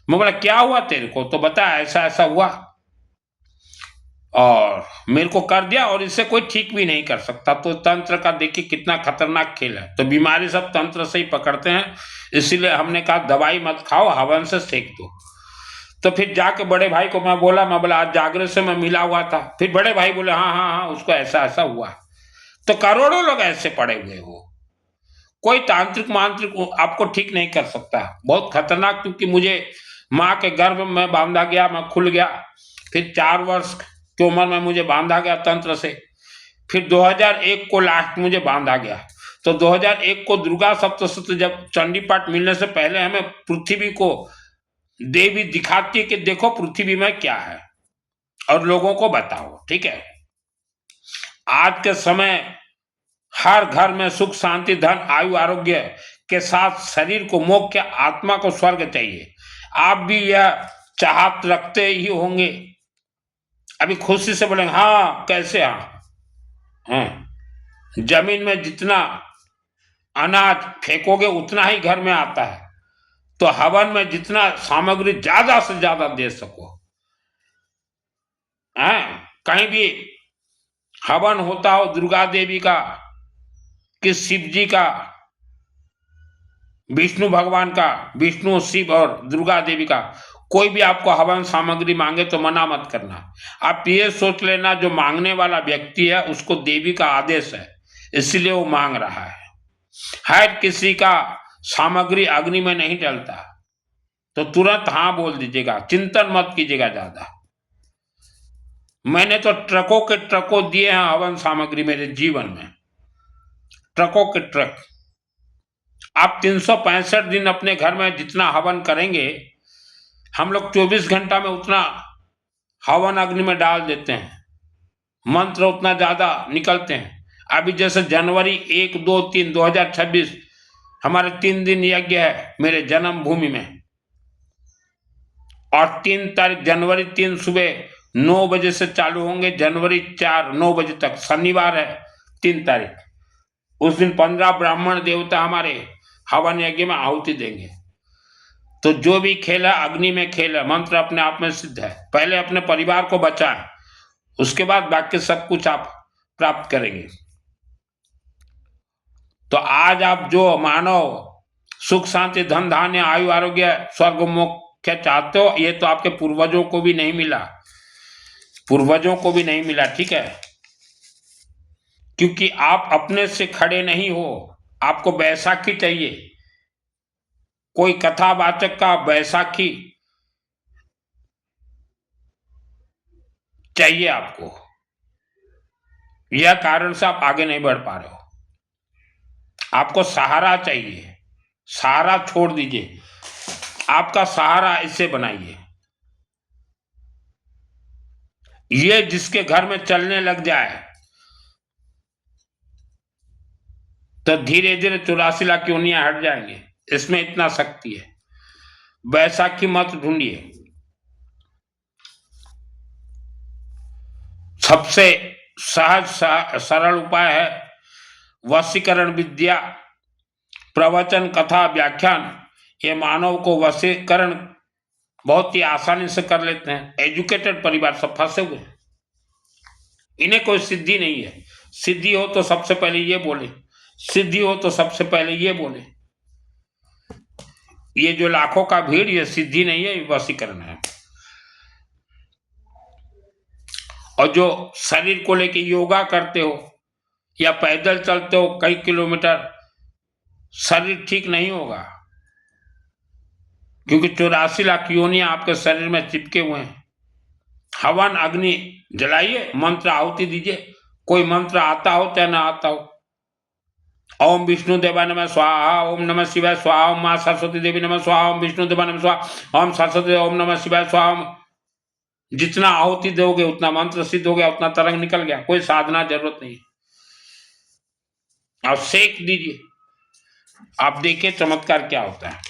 मैं बोला क्या हुआ तेरे को? तो बता ऐसा ऐसा हुआ और मेरे को कर दिया, और इससे कोई ठीक भी नहीं कर सकता। तो तंत्र का देखिए कितना खतरनाक खेल है। तो बीमारी सब तंत्र से ही पकड़ते हैं, इसीलिए हमने कहा दवाई मत खाओ, हवन से सेक दो। तो फिर जाके बड़े भाई को मैं बोला आज जागरे से मैं मिला हुआ था। फिर बड़े भाई बोले हाँ हाँ हाँ उसको ऐसा ऐसा हुआ। तो करोड़ों लोग ऐसे पड़े हुए हो, कोई तांत्रिक मांत्रिक आपको ठीक नहीं कर सकता। बहुत खतरनाक, क्योंकि मुझे माँ के गर्भ में बांधा गया, मैं खुल गया। फिर 4 वर्ष की उम्र में मुझे बांधा गया तंत्र से। फिर 2001 को लास्ट मुझे बांधा गया। तो 2001 को दुर्गा सप्तशती जब चंडी पाठ मिलने से पहले हमें पृथ्वी को देवी दिखाती है कि देखो पृथ्वी में क्या है और लोगों को बताओ, ठीक है। आज के समय हर घर में सुख शांति धन आयु आरोग्य के साथ शरीर को मोक्ष, आत्मा को स्वर्ग चाहिए। आप भी यह चाहत रखते ही होंगे। अभी खुशी से बोलेंगे हाँ कैसे? हाँ, जमीन में जितना अनाज फेंकोगे उतना ही घर में आता है। तो हवन में जितना सामग्री ज्यादा से ज्यादा दे सको। कहीं भी हवन होता हो दुर्गा देवी का, कि शिव जी का, विष्णु भगवान का, विष्णु शिव और दुर्गा देवी का, कोई भी आपको हवन सामग्री मांगे तो मना मत करना। आप ये सोच लेना जो मांगने वाला व्यक्ति है उसको देवी का आदेश है, इसलिए वो मांग रहा है। हर किसी का सामग्री अग्नि में नहीं जलता, तो तुरंत हाँ बोल दीजिएगा, चिंतन मत कीजिएगा ज्यादा। मैंने तो ट्रकों के ट्रकों दिए हैं हवन सामग्री मेरे जीवन में, ट्रकों के ट्रक। आप 365 दिन अपने घर में जितना हवन करेंगे, हम लोग 24 घंटा में उतना हवन अग्नि में डाल देते हैं, मंत्र उतना ज्यादा निकलते हैं। अभी जैसे जनवरी 1, 2, 3, 2026 हमारे 3 दिन यज्ञ है मेरे जन्म भूमि में, और 3 तारीख जनवरी 3 सुबह 9 बजे से चालू होंगे, जनवरी 4 9 बजे तक, शनिवार है 3 तारीख। उस दिन 15 ब्राह्मण देवता हमारे हवन यज्ञ में आहुति देंगे। तो जो भी खेल है अग्नि में खेल है, मंत्र अपने आप में सिद्ध है। पहले अपने परिवार को बचाएं, उसके बाद बाकी सब कुछ आप प्राप्त करेंगे। तो आज आप जो मानव सुख शांति धन धान्य आयु आरोग्य स्वर्ग मोक्ष चाहते हो, ये तो आपके पूर्वजों को भी नहीं मिला, पूर्वजों को भी नहीं मिला, ठीक है। क्योंकि आप अपने से खड़े नहीं हो, आपको बैसाखी चाहिए, कोई कथावाचक का बैसाखी चाहिए आपको। यह कारण से आप आगे नहीं बढ़ पा रहे हो। आपको सहारा चाहिए, सहारा छोड़ दीजिए, आपका सहारा इससे बनाइए। ये जिसके घर में चलने लग जाए तो धीरे धीरे 84 लाख योनियां हट जाएंगे, इसमें इतना शक्ति है। बैसाखी मत ढूंढिए। सबसे सहज सरल उपाय है वशीकरण विद्या, प्रवचन कथा व्याख्यान। ये मानव को वशीकरण बहुत ही आसानी से कर लेते हैं। एजुकेटेड परिवार सब फंसे हुए, इन्हें कोई सिद्धि नहीं है। सिद्धि हो तो सबसे पहले ये बोले, सिद्धि हो तो सबसे पहले ये बोले। ये जो लाखों का भीड़, ये सिद्धि नहीं है, ये वशीकरण है। और जो शरीर को लेके योगा करते हो या पैदल चलते हो कई किलोमीटर, शरीर ठीक नहीं होगा, क्योंकि 84 लाख योनियां आपके शरीर में चिपके हुए हैं। हवन अग्नि जलाइए, मंत्र आहुति दीजिए, कोई मंत्र आता हो चाहे ना आता हो। ओम विष्णु देवाय नमः स्वाहा, ओम नमः शिवाय स्वाहा, ओम मां सरस्वती देवी नमः स्वाहा, ओम विष्णु देवाय नमः स्वाहा, ओम सरस्वती ओम नमः शिवाय स्वाहा। जितना आहुति दोगे उतना मंत्र सिद्ध हो गया, उतना तरंग निकल गया, कोई साधना जरूरत नहीं। आप सेक दीजिए, आप देखिए चमत्कार क्या होता है।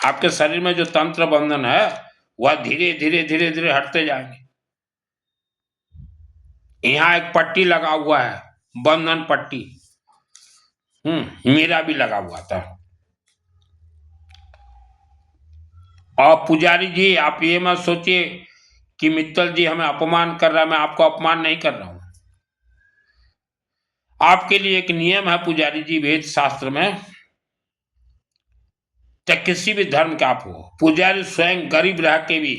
आपके शरीर में जो तंत्र बंधन है वह धीरे धीरे धीरे धीरे हटते जाएंगे। यहाँ एक पट्टी लगा हुआ है, बंधन पट्टी, मेरा भी लगा हुआ था। और पुजारी जी आप ये मत सोचिए कि मित्तल जी हमें अपमान कर रहा है, मैं आपको अपमान नहीं कर रहा हूं। आपके लिए एक नियम है पुजारी जी वेद शास्त्र में, चाहे किसी भी धर्म का आप हो, पुजारी स्वयं गरीब रह के भी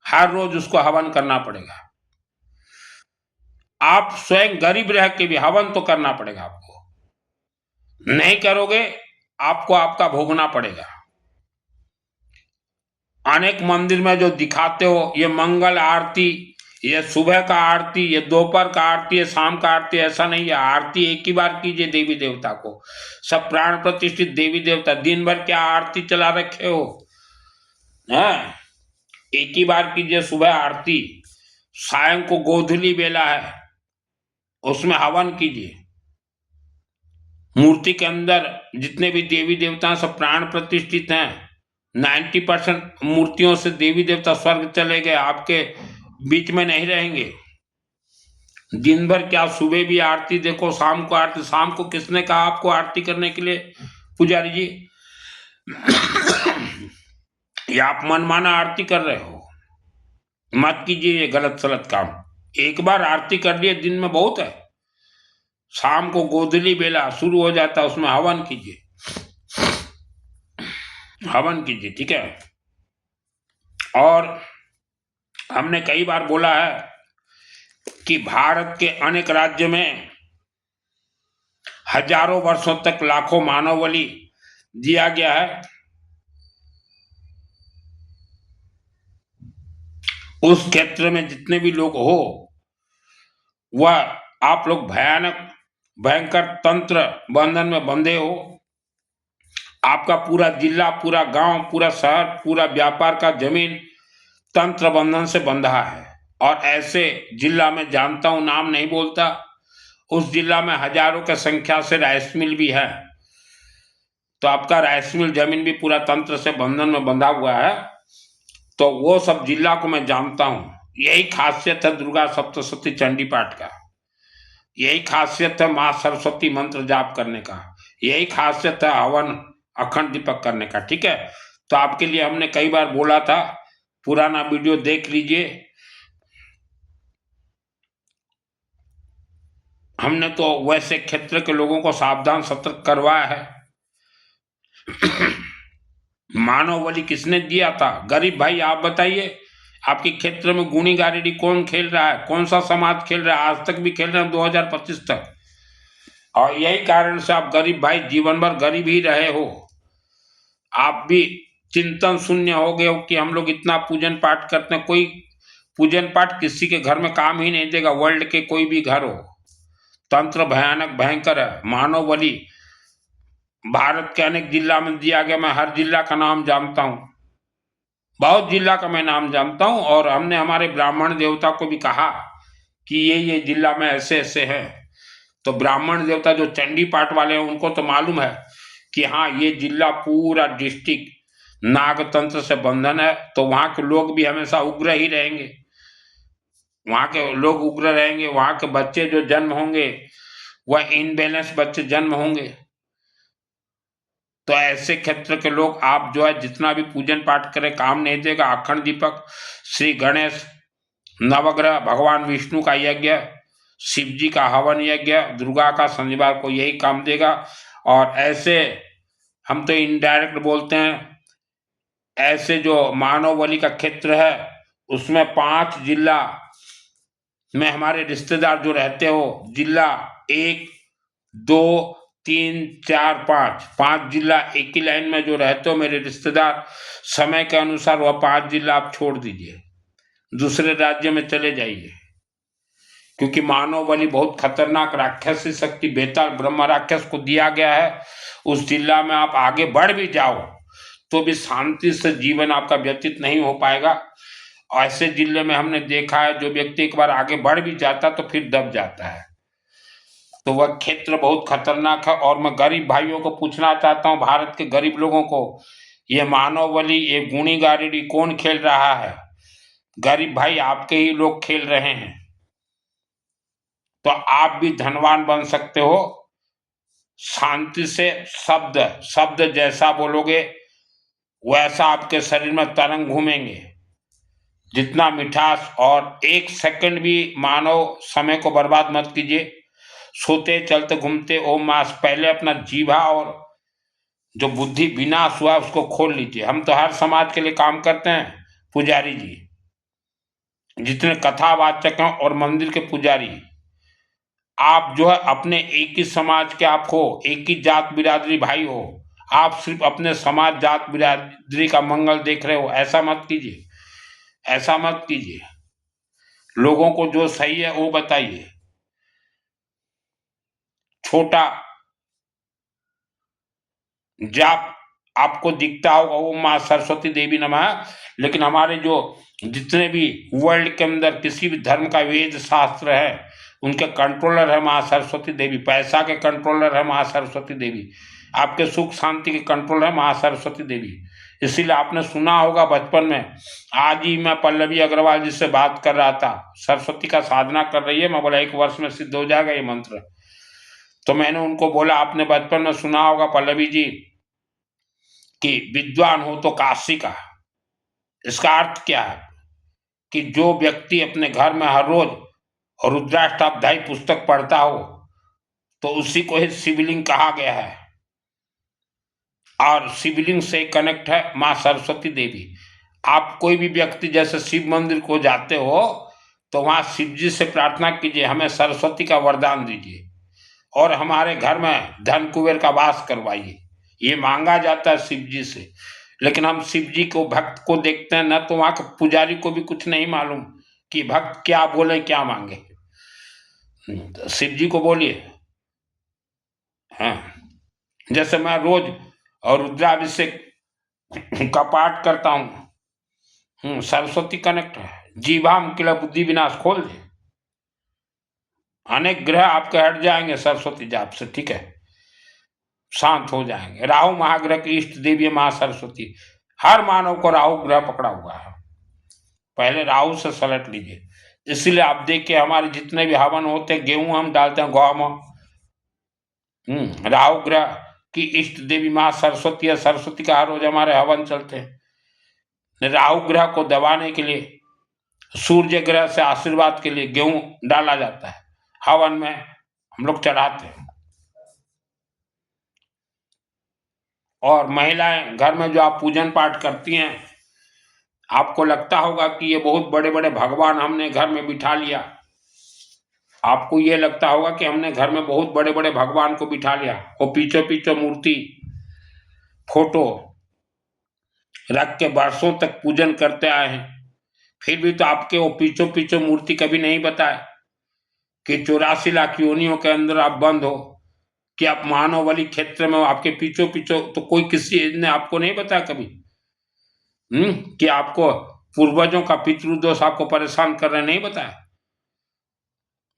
हर रोज उसको हवन करना पड़ेगा। आप स्वयं गरीब रह के भी हवन तो करना पड़ेगा आपको, नहीं करोगे आपको आपका भोगना पड़ेगा। अनेक मंदिर में जो दिखाते हो ये मंगल आरती, ये सुबह का आरती, ये दोपहर का आरती, ये शाम का आरती, ऐसा नहीं है। आरती एक ही बार कीजिए देवी देवता को, सब प्राण प्रतिष्ठित देवी देवता, दिन भर क्या आरती चला रखे हो, हाँ एक ही बार कीजिए सुबह आरती, सायं को गोधूली बेला है उसमें हवन कीजिए। मूर्ति के अंदर जितने भी देवी देवता सब प्राण प्रतिष्ठित हैं, 90% मूर्तियों से देवी देवता स्वर्ग चले गए, आपके बीच में नहीं रहेंगे। दिन भर क्या सुबह भी आरती देखो, शाम को आरती। शाम को किसने कहा आपको आरती करने के लिए पुजारी जी? या आप मनमाना आरती कर रहे हो, मत कीजिए ये गलत सलत काम। एक बार आरती कर लिए दिन में बहुत है, शाम को गोधूली बेला शुरू हो जाता है, उसमें हवन कीजिए, हवन कीजिए, ठीक है। और हमने कई बार बोला है कि भारत के अनेक राज्य में हजारों वर्षों तक लाखों मानव बलि दिया गया है। उस क्षेत्र में जितने भी लोग हो वह आप लोग भयानक भयंकर तंत्र बंधन में बंधे हो। आपका पूरा जिला, पूरा गांव, पूरा शहर, पूरा व्यापार का जमीन तंत्र बंधन से बंधा है। और ऐसे जिला में जानता हूं, नाम नहीं बोलता, उस जिला में हजारों की संख्या से राइस मिल भी है। तो आपका राइस मिल जमीन भी पूरा तंत्र से बंधन में बंधा हुआ है। तो वो सब जिला को मैं जानता हूं। यही खासियत है दुर्गा सप्तशती चंडी पाठ का, यही खासियत है माँ सरस्वती मंत्र जाप करने का, यही खासियत है हवन अखंड दीपक करने का, ठीक है। तो आपके लिए हमने कई बार बोला था, पुराना वीडियो देख लीजिए। हमने तो वैसे क्षेत्र के लोगों को सावधान सतर्क करवाया है। मानव बलि किसने दिया था? गरीब भाई आप बताइए, आपके क्षेत्र में गुणी गारेडी कौन खेल रहा है? कौन सा समाज खेल रहा है? आज तक भी खेल रहे हैं 2025 तक। और यही कारण से आप गरीब भाई जीवन भर गरीब ही रहे हो। आप भी चिंतन शून्य हो गए हो कि हम लोग इतना पूजन पाठ करते हैं। कोई पूजन पाठ किसी के घर में काम ही नहीं देगा, वर्ल्ड के कोई भी घर हो। तंत्र भयानक भयंकर है। मानव बलि भारत के अनेक जिला में दिया गया, मैं हर जिला का नाम जानता हूं, बहुत जिला का मैं नाम जानता हूं। और हमने हमारे ब्राह्मण देवता को भी कहा कि ये जिला में ऐसे ऐसे है। तो ब्राह्मण देवता जो चंडी पाठ वाले हैं उनको तो मालूम है कि हाँ ये जिला पूरा डिस्ट्रिक्ट नागतंत्र से बंधन है। तो वहां के लोग भी हमेशा उग्र ही रहेंगे, वहां के लोग उग्र रहेंगे। वहां के बच्चे जो जन्म होंगे वह इनबैलेंस बच्चे जन्म होंगे। तो ऐसे क्षेत्र के लोग आप जो है जितना भी पूजन पाठ करें काम नहीं देगा। अखंड दीपक, श्री गणेश, नवग्रह, भगवान विष्णु का यज्ञ, शिव जी का हवन यज्ञ, दुर्गा का शनिवार को यही काम देगा। और ऐसे हम तो इनडायरेक्ट बोलते हैं, ऐसे जो मानव बलि का क्षेत्र है उसमें 5 जिला में हमारे रिश्तेदार जो रहते हो, जिला 1, 2, 3, 4, 5, 5 जिला एक ही लाइन में जो रहते हो मेरे रिश्तेदार, समय के अनुसार वह 5 जिला आप छोड़ दीजिए, दूसरे राज्य में चले जाइए, क्योंकि मानव बलि बहुत खतरनाक राक्षसी शक्ति बेताल ब्रह्म राक्षस को दिया गया है। उस जिला में आप आगे बढ़ भी जाओ तो भी शांति से जीवन आपका व्यतीत नहीं हो पाएगा। ऐसे जिले में हमने देखा है जो व्यक्ति एक बार आगे बढ़ भी जाता तो फिर दब जाता है, तो वह क्षेत्र बहुत खतरनाक है। और मैं गरीब भाइयों को पूछना चाहता हूं, भारत के गरीब लोगों को, ये मानव बलि, ये गुणी गारेडी कौन खेल रहा है? गरीब भाई आपके ही लोग खेल रहे हैं। तो आप भी धनवान बन सकते हो, शांति से शब्द शब्द जैसा बोलोगे वैसा आपके शरीर में तरंग घूमेंगे, जितना मिठास। और 1 सेकंड भी मानव समय को बर्बाद मत कीजिए, सोते चलते घूमते ओम मास, पहले अपना जीवा और जो बुद्धि विनाश हुआ उसको खोल लीजिए। हम तो हर समाज के लिए काम करते हैं पुजारी जी, जितने कथावाचक हैं और मंदिर के पुजारी, आप जो है अपने एक ही समाज के आप हो, एक ही जात बिरादरी भाई हो, आप सिर्फ अपने समाज जात बिरादरी का मंगल देख रहे हो, ऐसा मत कीजिए, ऐसा मत कीजिए। लोगों को जो सही है वो बताइए। छोटा जाप आपको दिखता होगा वो माँ सरस्वती देवी नमः, लेकिन हमारे जो जितने भी वर्ल्ड के अंदर किसी भी धर्म का वेद शास्त्र है उनके कंट्रोलर है माँ सरस्वती देवी, पैसा के कंट्रोलर है माँ सरस्वती देवी, आपके सुख शांति के कंट्रोलर है माँ सरस्वती देवी। इसीलिए आपने सुना होगा बचपन में, आज ही मैं पल्लवी अग्रवाल जी से बात कर रहा था, सरस्वती का साधना कर रही है, मैं बोला 1 वर्ष में सिद्ध हो जाएगा ये मंत्र। तो मैंने उनको बोला आपने बचपन में सुना होगा पल्लवी जी कि विद्वान हो तो काशी का। इसका अर्थ क्या है कि जो व्यक्ति अपने घर में हर रोज रुद्राष्टाध्यायी पुस्तक पढ़ता हो तो उसी को ही शिवलिंग कहा गया है, और शिवलिंग से कनेक्ट है माँ सरस्वती देवी। आप कोई भी व्यक्ति जैसे शिव मंदिर को जाते हो तो वहां शिव जी से प्रार्थना कीजिए हमें सरस्वती का वरदान दीजिए और हमारे घर में धन कुबेर का वास करवाइए, ये मांगा जाता है शिव जी से। लेकिन हम शिव जी को भक्त को देखते हैं ना, तो वहां के पुजारी को भी कुछ नहीं मालूम कि भक्त क्या बोले क्या मांगे। शिव जी को बोलिए। हाँ, जैसे मैं रोज और रुद्राभिषेक का पाठ करता हूँ, सरस्वती कनेक्ट है, जीवाम किला बुद्धि विनाश खोल दे, अनेक ग्रह आपके हट जाएंगे सरस्वती जाप से, ठीक है, शांत हो जाएंगे। राहु महाग्रह की इष्ट देवी माँ सरस्वती, हर मानव को राहु ग्रह पकड़ा हुआ है, पहले राहु से सलट लीजिए। इसीलिए आप देखिए हमारे जितने भी हवन होते हैं, गेहूं हम डालते हैं गौ में, राहु ग्रह की इष्ट देवी माँ सरस्वती है, सरस्वती का हर रोज हमारे हवन चलते हैं। राहु ग्रह को दबाने के लिए, सूर्य ग्रह से आशीर्वाद के लिए गेहूं डाला जाता है, हवन में हम लोग चढ़ाते हैं। और महिलाएं घर में जो आप पूजन पाठ करती हैं, आपको लगता होगा कि ये बहुत बड़े बड़े भगवान हमने घर में बिठा लिया, आपको ये लगता होगा कि हमने घर में बहुत बड़े बड़े भगवान को बिठा लिया, वो पीछे पीछे मूर्ति फोटो रख के वर्षों तक पूजन करते आए हैं, फिर भी तो आपके वो पीछे पीछे मूर्ति कभी नहीं बताए कि 84 लाख योनियों के अंदर आप बंद हो, कि आप मानव बलि क्षेत्र में हो, आपके पीछे पीछे तो कोई किसी ने आपको नहीं बताया कभी कि आपको पूर्वजों का पितृदोष आपको परेशान कर रहे, नहीं बताया।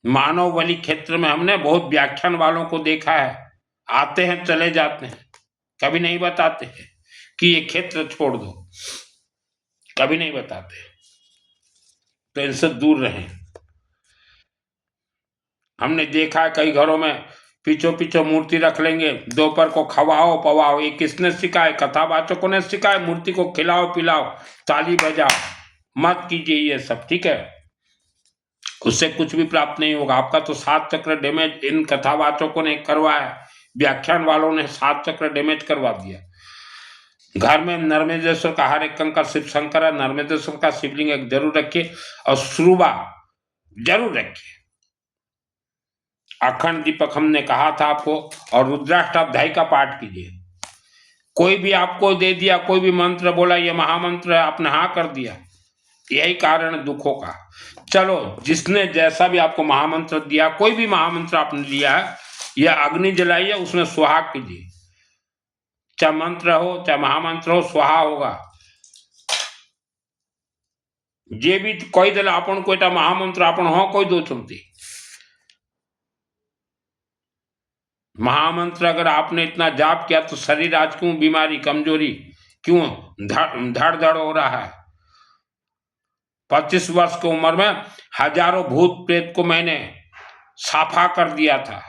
मानव बलि क्षेत्र में हमने बहुत व्याख्यान वालों को देखा है, आते हैं चले जाते हैं, कभी नहीं बताते हैं कि ये क्षेत्र छोड़ दो, कभी नहीं बताते, तो इनसे दूर रहें। हमने देखा है कई घरों में पीछो पीछो मूर्ति रख लेंगे, दोपहर को खवाओ पवाओ, ये किसने सिखाए? कथावाचकों ने सिखाए, मूर्ति को खिलाओ पिलाओ ताली बजाओ, मत कीजिए ये सब, ठीक है, उससे कुछ भी प्राप्त नहीं होगा। आपका तो 7 चक्र डैमेज इन कथावाचकों ने करवाया, व्याख्यान वालों ने 7 चक्र डैमेज करवा दिया। घर में नर्मदेश्वर का हर एक कंकर शिव शंकर है, नर्मदेश्वर का शिवलिंग एक जरूर रखिए। और शुरुआत जरूर रखिए। अखंड दीपक हमने कहा था आपको, और रुद्राष्टाध्यायी का पाठ कीजिए। कोई भी आपको दे दिया, कोई भी मंत्र बोला ये महामंत्र है, आपने हाँ कर दिया, यही कारण है दुखों का। चलो, जिसने जैसा भी आपको महामंत्र दिया, कोई भी महामंत्र आपने लिया है, यह अग्नि जलाइए, उसमें सुहाग कीजिए। चाहे मंत्र हो चाहे महामंत्र हो, स्वाहा होगा। जे भी कोई दिला आपण कोईटा महामंत्र आपण हो कोई दो चलती। महामंत्र अगर आपने इतना जाप किया तो शरीर आज क्यों बीमारी कमजोरी क्यों धड़ धड़ हो रहा है। 25 वर्ष की उम्र में हजारों भूत प्रेत को मैंने साफा कर दिया था।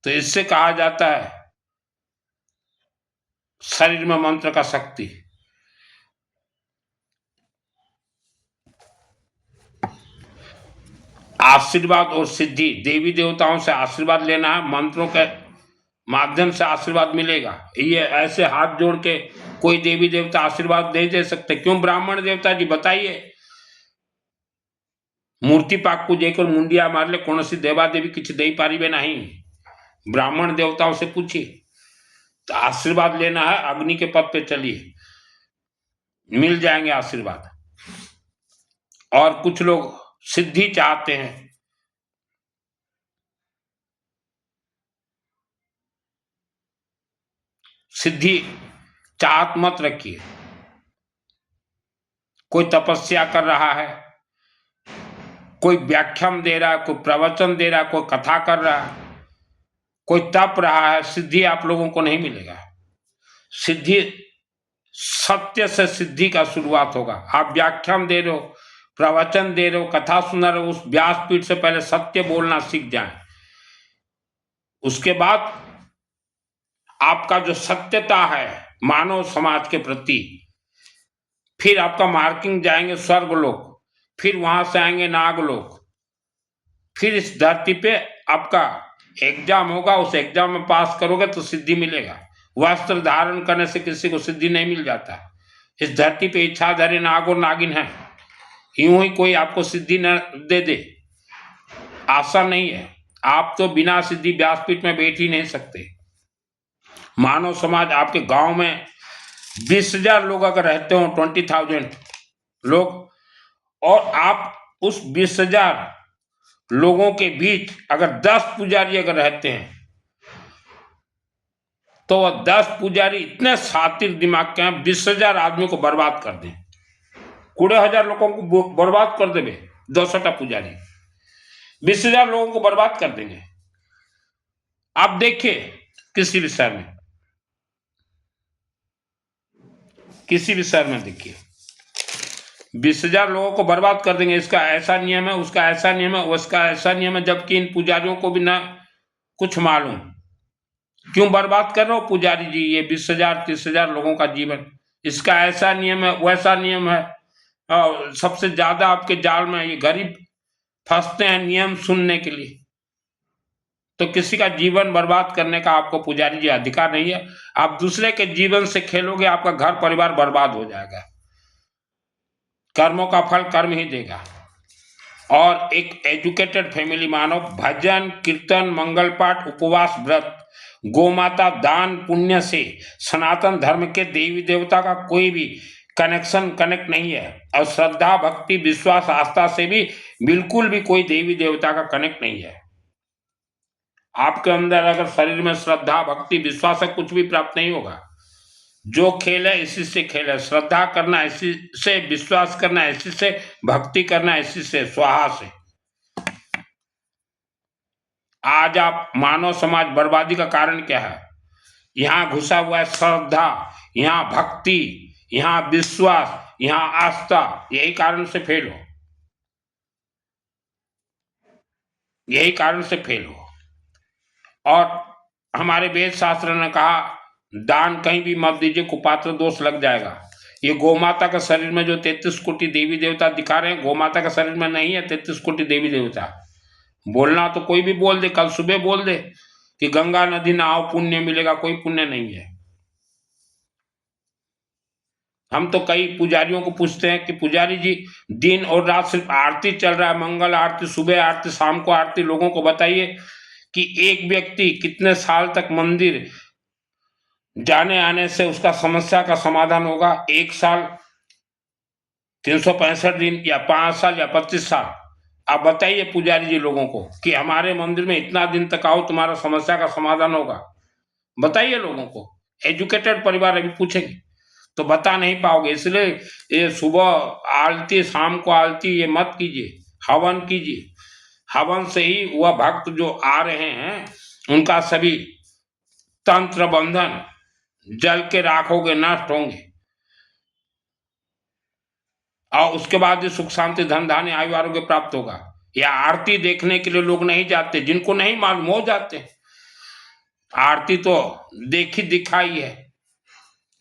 तो इससे कहा जाता है शरीर में मंत्र का शक्ति। आशीर्वाद और सिद्धि, देवी देवताओं से आशीर्वाद लेना है, मंत्रों के माध्यम से आशीर्वाद मिलेगा। ये ऐसे हाथ जोड़ के कोई देवी देवता आशीर्वाद नहीं दे सकते। क्यों ब्राह्मण देवता जी बताइए, मूर्ति पाक को जेकर मुंडिया मारले कौन सी देवा देवी किसी दे पारिबे नहीं। ब्राह्मण देवताओं से पूछिए। तो आशीर्वाद लेना है, अग्नि के पद पे चलिए, मिल जाएंगे आशीर्वाद। और कुछ लोग सिद्धि चाहते हैं, सिद्धि चाहत मत रखिए। कोई तपस्या कर रहा है, कोई व्याख्यान दे रहा है, कोई प्रवचन दे रहा है, कोई कथा कर रहा है, कोई तप रहा है, सिद्धि आप लोगों को नहीं मिलेगा। सिद्धि सत्य से सिद्धि का शुरुआत होगा। आप व्याख्यान दे रहे हो, प्रवचन दे रहे हो, कथा सुना रहे हो, उस व्यासपीठ से पहले सत्य बोलना सीख जाएं। उसके बाद आपका जो सत्यता है मानव समाज के प्रति, फिर आपका मार्किंग जाएंगे स्वर्ग लोक, फिर वहां से आएंगे नाग लोक, फिर इस धरती पे आपका एग्जाम होगा। उस एग्जाम में पास करोगे तो सिद्धि मिलेगा। वस्त्र धारण करने से किसी को सिद्धि नहीं मिल जाता। इस धरती पे इच्छाधारी नाग और नागिन है, यूं ही कोई आपको सिद्धि न दे दे, आशा नहीं है। आप तो बिना सिद्धि व्यासपीठ में बैठ ही नहीं सकते। मानव समाज आपके गांव में 20,000 लोग अगर रहते हो, 20,000 लोग, और आप उस 20,000 लोगों के बीच अगर 10 पुजारी अगर रहते हैं, तो वह 10 पुजारी इतने शातिर दिमाग के हैं, 20,000 आदमी को बर्बाद कर दें। 20,000 लोगों को बर्बाद कर देंगे 10 पुजारी, 20,000 लोगों को बर्बाद कर देंगे। आप देखिए किसी भी शहर में, किसी भी शहर में देखिए, 20,000 लोगों को बर्बाद कर देंगे। इसका ऐसा नियम है, उसका ऐसा नियम है, उसका ऐसा नियम है, जबकि इन पुजारियों को भी ना कुछ मालूम। क्यों बर्बाद कर रहे हो पुजारी जी ये 20,000 30,000 लोगों का जीवन। इसका ऐसा नियम है, वैसा नियम है। सबसे ज्यादा आपके जाल में ये गरीब फंसते हैं नियम सुनने के लिए। तो किसी का जीवन बर्बाद करने का आपको पुजारी जी अधिकार नहीं है। आप दूसरे के जीवन से खेलोगे, आपका घर परिवार बर्बाद हो जाएगा। कर्मों का फल कर्म ही देगा। और एक एजुकेटेड फैमिली मानो, भजन कीर्तन मंगल पाठ उपवास व्रत गोमाता दान पुण्य से सनातन धर्म के देवी देवता का कोई भी कनेक्ट नहीं है। और श्रद्धा भक्ति विश्वास आस्था से भी बिल्कुल भी कोई देवी देवता का कनेक्ट नहीं है। आपके अंदर अगर शरीर में श्रद्धा भक्ति विश्वास है, कुछ भी प्राप्त नहीं होगा। जो खेल है इसी से खेल है। श्रद्धा करना इसी से, विश्वास करना इसी से, भक्ति करना इसी से, स्वाहा से। आज आप मानव समाज बर्बादी का कारण क्या है? यहाँ घुसा हुआ है श्रद्धा, यहाँ भक्ति, यहाँ विश्वास, यहाँ आस्था। यही कारण से फेल हो, यही कारण से फेल हो। और हमारे वेद शास्त्र ने कहा दान कहीं भी मत दीजिए, कुपात्र दोष लग जाएगा। ये गोमाता के शरीर में जो 33 कोटि देवी देवता दिखा रहे हैं, गोमाता के शरीर में नहीं है 33 कोटि देवी देवता। बोलना तो कोई भी बोल दे, कल सुबह बोल दे कि गंगा नदी नहाओ पुण्य मिलेगा, कोई पुण्य नहीं है। हम तो कई पुजारियों को पूछते हैं कि पुजारी जी, दिन और रात सिर्फ आरती चल रहा है, मंगल आरती, सुबह आरती, शाम को आरती, लोगों को बताइए कि एक व्यक्ति कितने साल तक मंदिर जाने आने से उसका समस्या का समाधान होगा? 1 साल, 365 दिन, या 5 साल, या 25 साल? आप बताइए पुजारी जी लोगों को कि हमारे मंदिर में इतना दिन तक आओ, तुम्हारा समस्या का समाधान होगा। बताइए लोगों को। एजुकेटेड परिवार अभी पूछेंगे तो बता नहीं पाओगे। इसलिए ये सुबह आरती, शाम को आरती, ये मत कीजिए, हवन कीजिए। हवन से ही वह भक्त जो आ रहे हैं उनका सभी तंत्र बंधन जल के राख होंगे, नष्ट होंगे, और उसके बाद ही सुख शांति धन धान्य आयु आरोग्य प्राप्त होगा। या आरती देखने के लिए लोग नहीं जाते, जिनको नहीं मालूम हो जाते हैं। आरती तो देखी दिखाई है।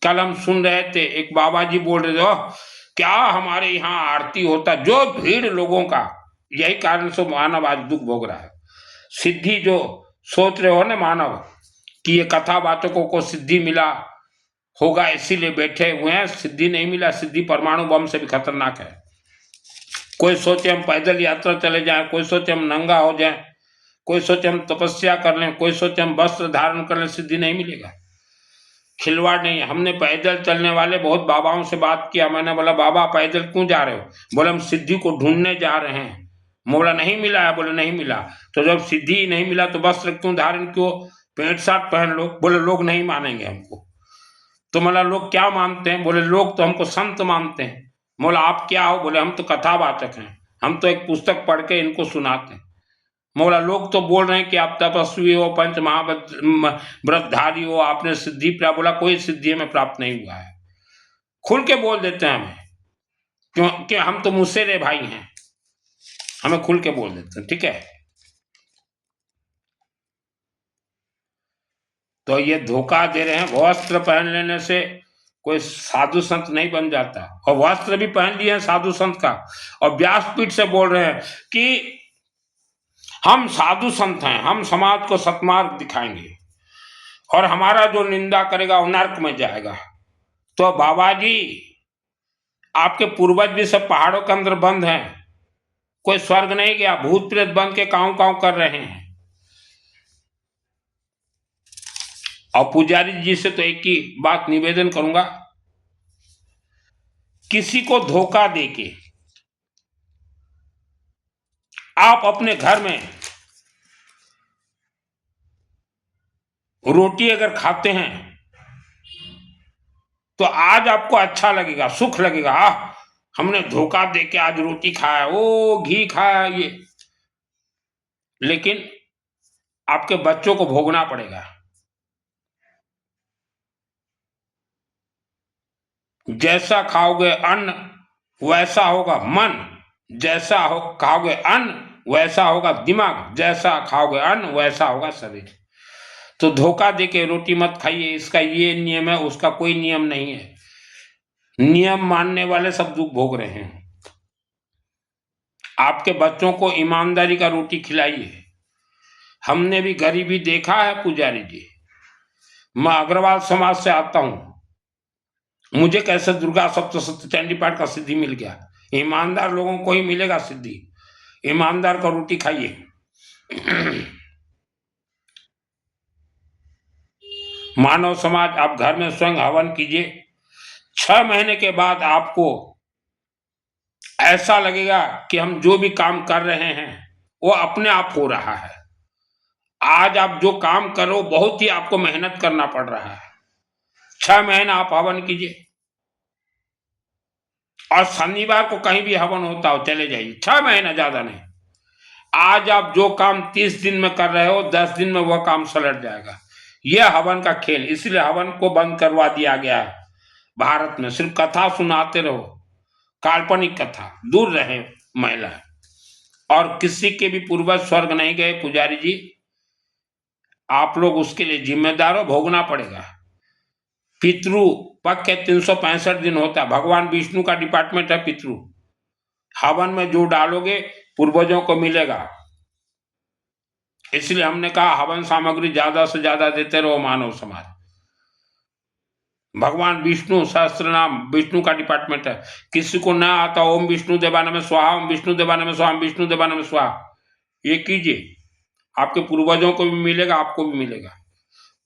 कल हम सुन रहे थे, एक बाबा जी बोल रहे थे, क्या हमारे यहाँ आरती होता, जो भीड़ लोगों का, यही कारण से मानव आज दुख भोग रहा है। सिद्धि जो सोच रहे हो ना मानव कि ये कथावाचकों को सिद्धि मिला होगा इसीलिए बैठे हुए हैं, सिद्धि नहीं मिला। सिद्धि परमाणु बम से भी खतरनाक है। कोई सोचे हम पैदल यात्रा चले जाएं, कोई सोचे हम नंगा हो जाएं, कोई सोचे हम तपस्या कर लें, कोई सोचे हम वस्त्र धारण कर लें, सिद्धि नहीं मिलेगा। खिलवाड़ नहीं है। हमने पैदल चलने वाले बहुत बाबाओं से बात किया। मैंने बोला बाबा पैदल क्यों जा रहे हो? बोले हम सिद्धि को ढूंढने जा रहे हैं। बोला नहीं मिला है? बोले नहीं मिला। तो जब सिद्धि नहीं मिला तो वस्त्र क्यों धारण, क्यों पैंट शर्ट पहन लो? बोले लोग नहीं मानेंगे हमको। तो बोला लोग क्या मानते हैं? बोले लोग तो हमको संत मानते हैं। बोला आप क्या हो? बोले हम तो कथावाचक हैं, हम तो एक पुस्तक पढ़ के इनको सुनाते हैं। बोला लोग तो बोल रहे हैं कि आप तपस्वी हो, पंच महाव्रतधारी हो, आपने सिद्धि प्राप्त। बोला कोई सिद्धि में प्राप्त नहीं हुआ है। खुल के बोल देते हैं हमें, क्योंकि हम तो मुसेरे भाई हैं, हमें खुल के बोल देते हैं। ठीक है, तो ये धोखा दे रहे हैं। वस्त्र पहन लेने से कोई साधु संत नहीं बन जाता, और वस्त्र भी पहन लिए हैं साधु संत का, और व्यासपीठ से बोल रहे हैं कि हम साधु संत हैं, हम समाज को सतमार्ग दिखाएंगे, और हमारा जो निंदा करेगा वो नर्क में जाएगा। तो बाबा जी आपके पूर्वज भी सब पहाड़ों के अंदर बंद हैं, कोई स्वर्ग नहीं गया, भूत प्रेत बन के काऊ काऊ कर रहे हैं। और पुजारी जी से तो एक ही बात निवेदन करूंगा, किसी को धोखा देके आप अपने घर में रोटी अगर खाते हैं तो आज आपको अच्छा लगेगा, सुख लगेगा, हमने धोखा देके आज रोटी खाया, ओ घी खाया ये। लेकिन आपके बच्चों को भोगना पड़ेगा। जैसा खाओगे अन्न वैसा होगा मन, जैसा हो खाओगे अन्न वैसा होगा दिमाग, जैसा खाओगे अन्न वैसा होगा शरीर। तो धोखा देके रोटी मत खाइए, इसका ये नियम है, उसका कोई नियम नहीं है। नियम मानने वाले सब दुख भोग रहे हैं। आपके बच्चों को ईमानदारी का रोटी खिलाइए। हमने भी गरीबी देखा है पुजारी जी। मैं अग्रवाल समाज से आता हूं, मुझे कैसे दुर्गा सप्तशती चंडी पाठ का सिद्धि मिल गया। ईमानदार लोगों को ही मिलेगा सिद्धि। ईमानदार का रोटी खाइए। मानव समाज आप घर में स्वयं हवन कीजिए। 6 महीने के बाद आपको ऐसा लगेगा कि हम जो भी काम कर रहे हैं वो अपने आप हो रहा है। आज आप जो काम करो बहुत ही आपको मेहनत करना पड़ रहा है। 6 महीना आप हवन कीजिए, और शनिवार को कहीं भी हवन होता हो चले जाइए। 6 महीना, ज्यादा नहीं। आज आप जो काम 30 दिन में कर रहे हो 10 दिन में वह काम सलट जाएगा। यह हवन का खेल, इसलिए हवन को बंद करवा दिया गया है भारत में। सिर्फ कथा सुनाते रहो, काल्पनिक कथा, दूर रहे महिला। और किसी के भी पूर्वज स्वर्ग नहीं गए पुजारी जी, आप लोग उसके लिए जिम्मेदार हो, भोगना पड़ेगा। पितृ पक्ष के 365 दिन होता है। भगवान विष्णु का डिपार्टमेंट है पितृ। हवन में जो डालोगे पूर्वजों को मिलेगा। इसलिए हमने कहा हवन सामग्री ज्यादा से ज्यादा देते रहो मानव समाज। भगवान विष्णु सहस्त्र नाम, विष्णु का डिपार्टमेंट है। किसी को ना आता ओम विष्णु देवा नमः स्वाहा, ओम विष्णु देवा नमः स्वाहा, ओम विष्णु देवा नमः स्वाहा, ये कीजिए, आपके पूर्वजों को भी मिलेगा, आपको भी मिलेगा।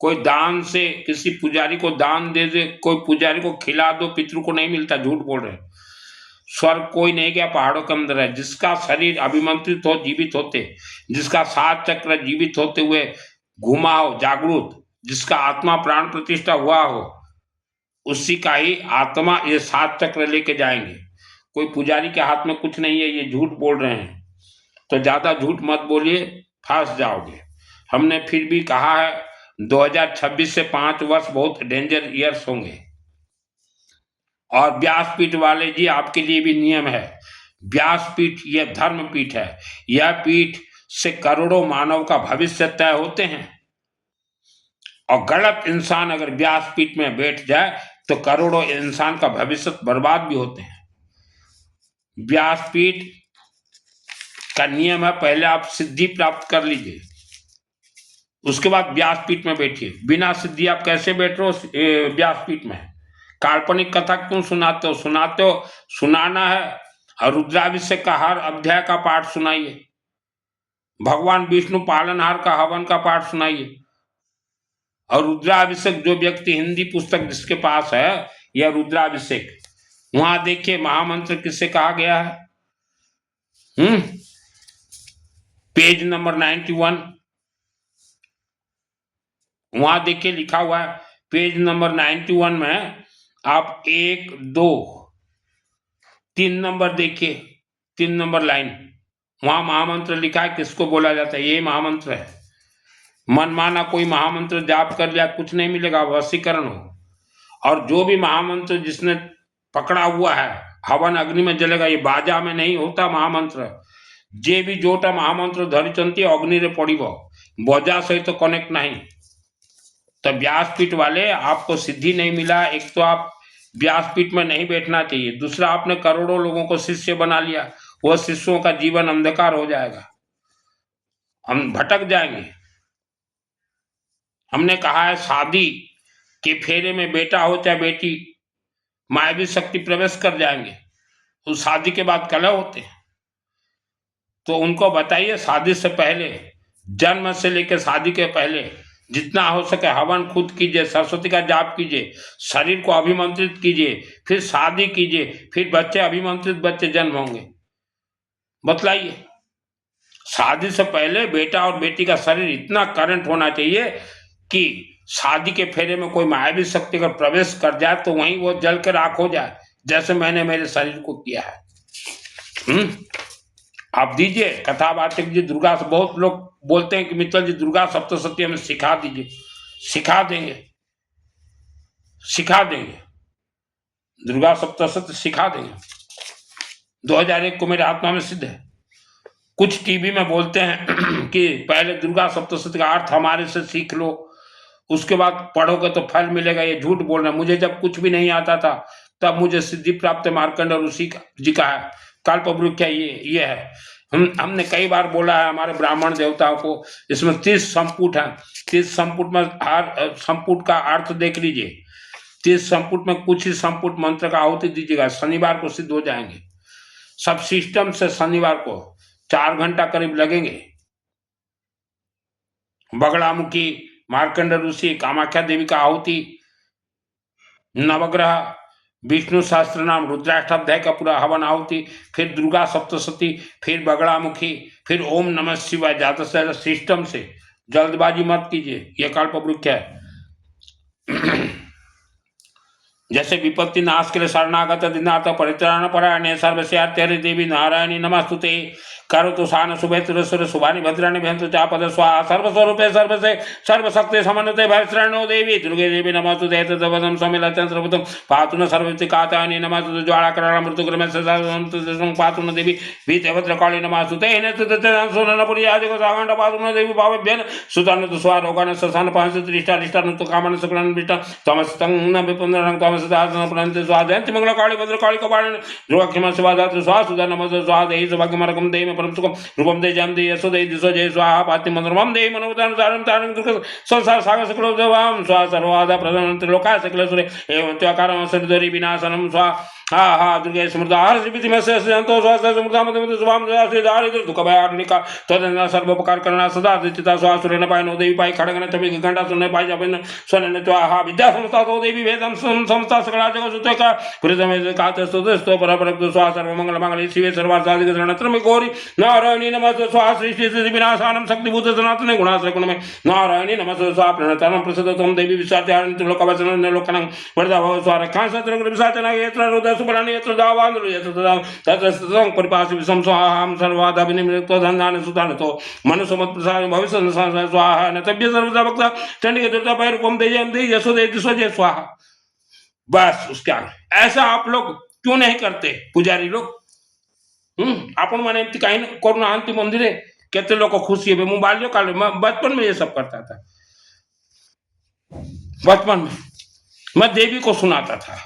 कोई दान से किसी पुजारी को दान दे दे, कोई पुजारी को खिला दो, पितृ को नहीं मिलता, झूठ बोल रहे हैं। स्वर्ग कोई नहीं गया, पहाड़ों के अंदर है। जिसका शरीर अभिमंत्रित हो, जीवित होते, जिसका 7 चक्र जीवित होते हुए घुमा हो जागृत, जिसका आत्मा प्राण प्रतिष्ठा हुआ हो, उसी का ही आत्मा ये 7 चक्र लेके जाएंगे। कोई पुजारी के हाथ में कुछ नहीं है, ये झूठ बोल रहे हैं। तो ज्यादा झूठ मत बोलिए, फंस जाओगे। हमने फिर भी कहा है 2026 से 5 वर्ष बहुत डेंजर ईयर्स होंगे। और व्यासपीठ वाले जी, आपके लिए भी नियम है। व्यासपीठ यह धर्म पीठ है। यह पीठ से करोड़ों मानव का भविष्य तय होते हैं। और गलत इंसान अगर व्यासपीठ में बैठ जाए तो करोड़ों इंसान का भविष्य बर्बाद भी होते हैं। व्यासपीठ का नियम है, पहले आप सिद्धि प्राप्त कर लीजिए, उसके बाद व्यासपीठ में बैठिए। बिना सिद्धि आप कैसे बैठ रहे हो व्यासपीठ में? काल्पनिक कथा क्यों सुनाते हो? सुनाते हो, सुनाना है, और रुद्राभिषेक का हर अध्याय का पाठ सुनाइए। भगवान विष्णु पालनहार का हवन का पाठ सुनाइए। और रुद्राभिषेक, जो व्यक्ति हिंदी पुस्तक जिसके पास है, यह रुद्राभिषेक, वहां देखिए महामंत्र किससे कहा गया है। पेज नंबर 91, वहां देखिए लिखा हुआ है, पेज नंबर 91 में आप 1, 2, 3 नंबर देखिए, 3 नंबर लाइन, वहां महामंत्र लिखा है। किसको बोला जाता है? ये महामंत्र है। मनमाना कोई महामंत्र जाप कर लिया, कुछ नहीं मिलेगा, वशीकरण हो। और जो भी महामंत्र जिसने पकड़ा हुआ है, हवन अग्नि में जलेगा, ये बाजा में नहीं होता महामंत्र। जे भी जोटा महामंत्र धरिचंती अग्नि रे पड़िबो, बजा सहित तो कनेक्ट नहीं। तो व्यासपीठ वाले, आपको सिद्धि नहीं मिला, एक तो आप व्यासपीठ में नहीं बैठना चाहिए, दूसरा आपने करोड़ों लोगों को शिष्य बना लिया, वह शिष्यों का जीवन अंधकार हो जाएगा, हम भटक जाएंगे। हमने कहा है शादी के फेरे में बेटा हो चाहे बेटी, मायावी शक्ति प्रवेश कर जाएंगे, उस शादी के बाद कलह होते हैं। तो उनको बताइए शादी से पहले, जन्म से लेकर शादी के पहले जितना हो सके हवन खुद कीजिए, सरस्वती का जाप कीजिए, शरीर को अभिमंत्रित कीजिए, फिर शादी कीजिए, फिर बच्चे अभिमंत्रित बच्चे जन्म होंगे। बतलाइए, शादी से पहले बेटा और बेटी का शरीर इतना करंट होना चाहिए कि शादी के फेरे में कोई मायावी शक्ति अगर प्रवेश कर जाए तो वहीं वो जल के राख हो जाए, जैसे मैंने मेरे शरीर को किया है। आप दीजिए कथावाचक जी, दुर्गा से बहुत लोग बोलते हैं कि मित्तल जी दुर्गा सप्तशती हमें सिखा दीजिए। सिखा देंगे, सिखा देंगे, दुर्गा सप्तशती सिखा देंगे। 2001 को मेरे आत्मा में सिद्ध है। कुछ टीवी में बोलते हैं कि पहले दुर्गा सप्तशती का अर्थ हमारे से सीख लो, उसके बाद पढ़ोगे तो फल मिलेगा। ये झूठ बोल रहे हैं। मुझे जब कुछ भी नहीं आता था तब मुझे सिद्धि प्राप्त मार्कंड और ऋषि जी का है, कल्पवृक्ष ये है। हमने कई बार बोला है हमारे ब्राह्मण देवताओं को, इसमें 30 संपुट है। 30 संपुट में हर संपुट का अर्थ देख लीजिए। 30 संपुट में कुछ ही संपुट मंत्र का आहुति दीजिएगा, शनिवार को सिद्ध हो जाएंगे। सब सिस्टम से शनिवार को 4 घंटा करीब लगेंगे। बगड़ामुखी, मार्कंड ऋषि, कामाख्या देवी का आहुति, नवग्रह, विष्णु सहस्त्र नाम, रुद्राष्टाध्याय का पूरा हवन आहुति, फिर दुर्गा सप्तशती, फिर बगड़ामुखी, फिर ओम नमः शिवाय। ज्यादा से ज्यादा सिस्टम से, जल्दबाजी मत कीजिए, यह कल्पवृक्ष है। जैसे विपत्ति नाश के लिए शरणागत दिनार्थ परित्राण परायणे सर्वस्यार्थे देवी नारायणी नमस्तुते करोतु शान शुभेतुरसुर शुभानि भद्राणि भयन्तु चापद स्वाहा सर्वस्वरूपे सर्वसे सर्वशक्ति समन्विते भयश्रणो देवी दुर्गे देवी नमस्तुते तद्वदं समिलतं सर्वतं पातु न सर्ववित्तिकातानि नमस्तुते ज्वालाकरणं मृत्युक्रमस्य पातु न देवी भीतभद्रकाली नमस्तुते सुननपुरी आदिको सागण्ड पातु न देवी भावेभ्यन सुतन तु स्वारोगान ससान पांच त्रिष्ठा रिष्ठा नु कामन सकलन विष्टा तमस्तं न विपुंदरं तमसदासन प्रणते स्वादयन्ति मंगलकाली भद्रकाली कपालिनी ध्रुवक्षमा शिवादात्र स्वाहा सुधा नमस्ते स्वाहा देहि सौभाग्यमरकं देहि परम सुखम रूपम दे जयम दे यशो दे दिशो जय स्वाहा पाति मनोरमम दे मनोदान सारम तारं दुर्ग संसार सागर सकलो देवाम स्वा सर्वादा प्रधान त्रिलोका सकल सुरे एवं त्वकारम सरिदरि विनाशनम स्वा हा हा दुर्गे समृद्धा हर्षिति में से संतो स्वास्थ्य समृद्धा मत मत सुभाम दासी दारिद्र दुख भय आर्निका तदन सर्वोपकार करना सदा दिचिता स्वा सुरे न पाय नो देवी पाय खड़गन तभी घंटा सुनने पाय जपन स्वर्ण न त्वा हा विद्या समस्ता तो देवी वेदम समस्ता सकला जगत सुते का पुरुषमे कात स्तुतो पर परक स्वा सर्व मंगल मंगल शिवे सर्वार्थ साधिक शरणत्र में गौरी नारायणी नमः स्वा सृष्टि स्थिति विनाशानम शक्ति भूत सनातन गुणाश्रय गुण में नारायणी नमः स्वा प्रणतनम प्रसिद्ध तुम देवी विश्वात्यारं त्रिलोकवचनं लोकनं वरदा भव स्वा रक्षां सत्र विसाचना यत्र रुद्र सुबलानि यत्र दावांद्र यत्र तदा तत्र स्तुतं परिपासि विसम स्वाहां सर्वादा विनिमृतो धन्यान सुतान तो मनुसमत प्रसाद भविष्य स्वाहा नतभ्य सर्वदा भक्ता चंडी दुर्ता पैर कोम दे जय दे यशो दे दिशो जय स्वाहा। बस उसके आगे ऐसा आप लोग क्यों नहीं करते पुजारी लोग? आपण माने कहीं करुणा अंतिम मंदिर केते लोग खुशी है। बाल्यकाल में बचपन में ये सब करता था। बचपन में मैं देवी को सुनाता था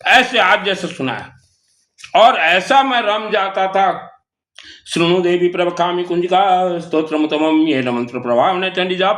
ऐसे आज जैसे सुनाया और ऐसा मैं रम जाता था। शृणु देवी प्रवकामी कुंजिका स्तोत्रमुत्तमं येन मंत्र प्रभावने चंडी जाप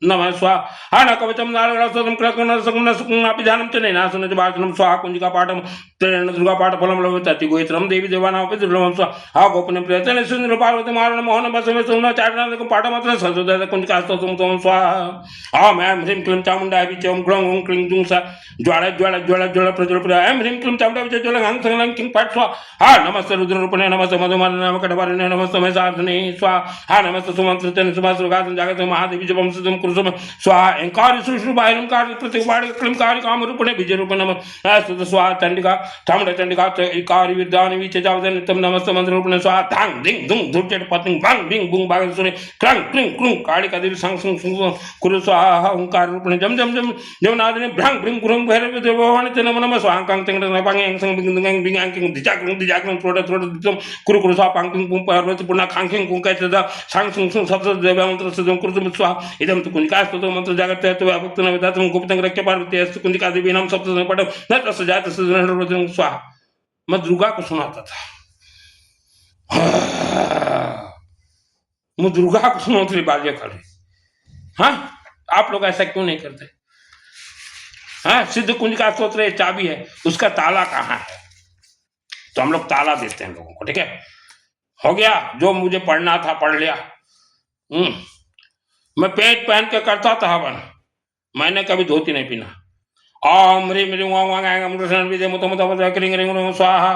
नमः स्वाहा न कवचम नारगणस्तोत्रं कृतकर्ण सकुण सुकुणापि ध्यानं च नैनासनं च वाचनं स्वाहा कुंजिका पाठं त्रेण दुर्गा पाठ फलं लभते गोत्रम देवी देवानामपि दुर्लभं स्वाहा गोपने प्रियतेन सुंदर पार्वती मारण मोहन बसमे सुन चारणं पाठमात्र संसुदय कुंजिका स्तोत्रमुत्तमं स्वाहा ओम ऐं ह्रीं क्लीं चामुण्डाय विचे ओम क्लौं ओम क्लीं जुं सा ज्वाला ज्वाला ज्वाला ज्वाला प्रज्वल प्रज्वल ऐं ह्रीं क्लीं चामुण्डाय विचे ज्वाला हं संलं किं पाठ स्वाहा नमस्ते रुद्ररूपिणे नमस्ते मधुमालिने नमः कटवारिणे नमस्ते महेशार्थिने स्वाहा नमस्ते सुमंत्रितेन सुभासुरगातं जागते महादेवी जपं सुदं कुरुसुम स्वाहा एंकार सुश्रु बाहिरंकार प्रतिवाड़ क्लींकार काम रूपणे बीज रूप नमः स्तुत स्वाहा चंडिका चामुंडा चंडिका इकार विद्यान विचे जावदन तम नमस्ते मंत्र रूपणे स्वाहा धांग दिंग दुंग धुर्चट पतिंग भंग बिंग बुंग बागेश्वरी क्लंग क्लिंग क्लुंग कालिका देवी संग संग कुरु स्वाहा ओंकार रूपणे जम जम जम जमनादने भ्रंग भ्रिंग कुरंग भैरव देवान ते नमः नमः स्वाहा कांग तेंग नपांग एंग संग बिंग बिंग बिंग एंग दिजाक्लुंग थ्रोट थ्रोट दितम कुरु कुरु स्वाहा पांग पुंग पार्वती पुन्हा खांग कुंग काय तदा सांग संग संग सब देव मंत्र सुदम कुरु स्वाहा इदम तु कुंजिका स्तोत्र मंत्र जागत तो भक्त न विदातम गुप्तं रक्ष पार्वती अस्तु कुंजिका देवी नाम सप्त पट न तस् जात सुदृढ़ स्वाहा। मैं दुर्गा को सुनाता था। मैं दुर्गा को सुनाता था बाल्यकाल में। हाँ आप लोग ऐसा क्यों नहीं करते? हाँ सिद्ध कुंजिका स्तोत्र ये चाबी है, उसका ताला कहाँ है? तो हम लोग ताला देते हैं लोगों को। ठीक है, हो गया जो मुझे पढ़ना था पढ़ लिया। मैं पेट पहन के करता था हवन, मैंने कभी धोती नहीं पीना। ओम ह्रीं ह्रीं ओम वांग कृष्ण विजय मुत मुत क्रीं क्रीं स्वाहा।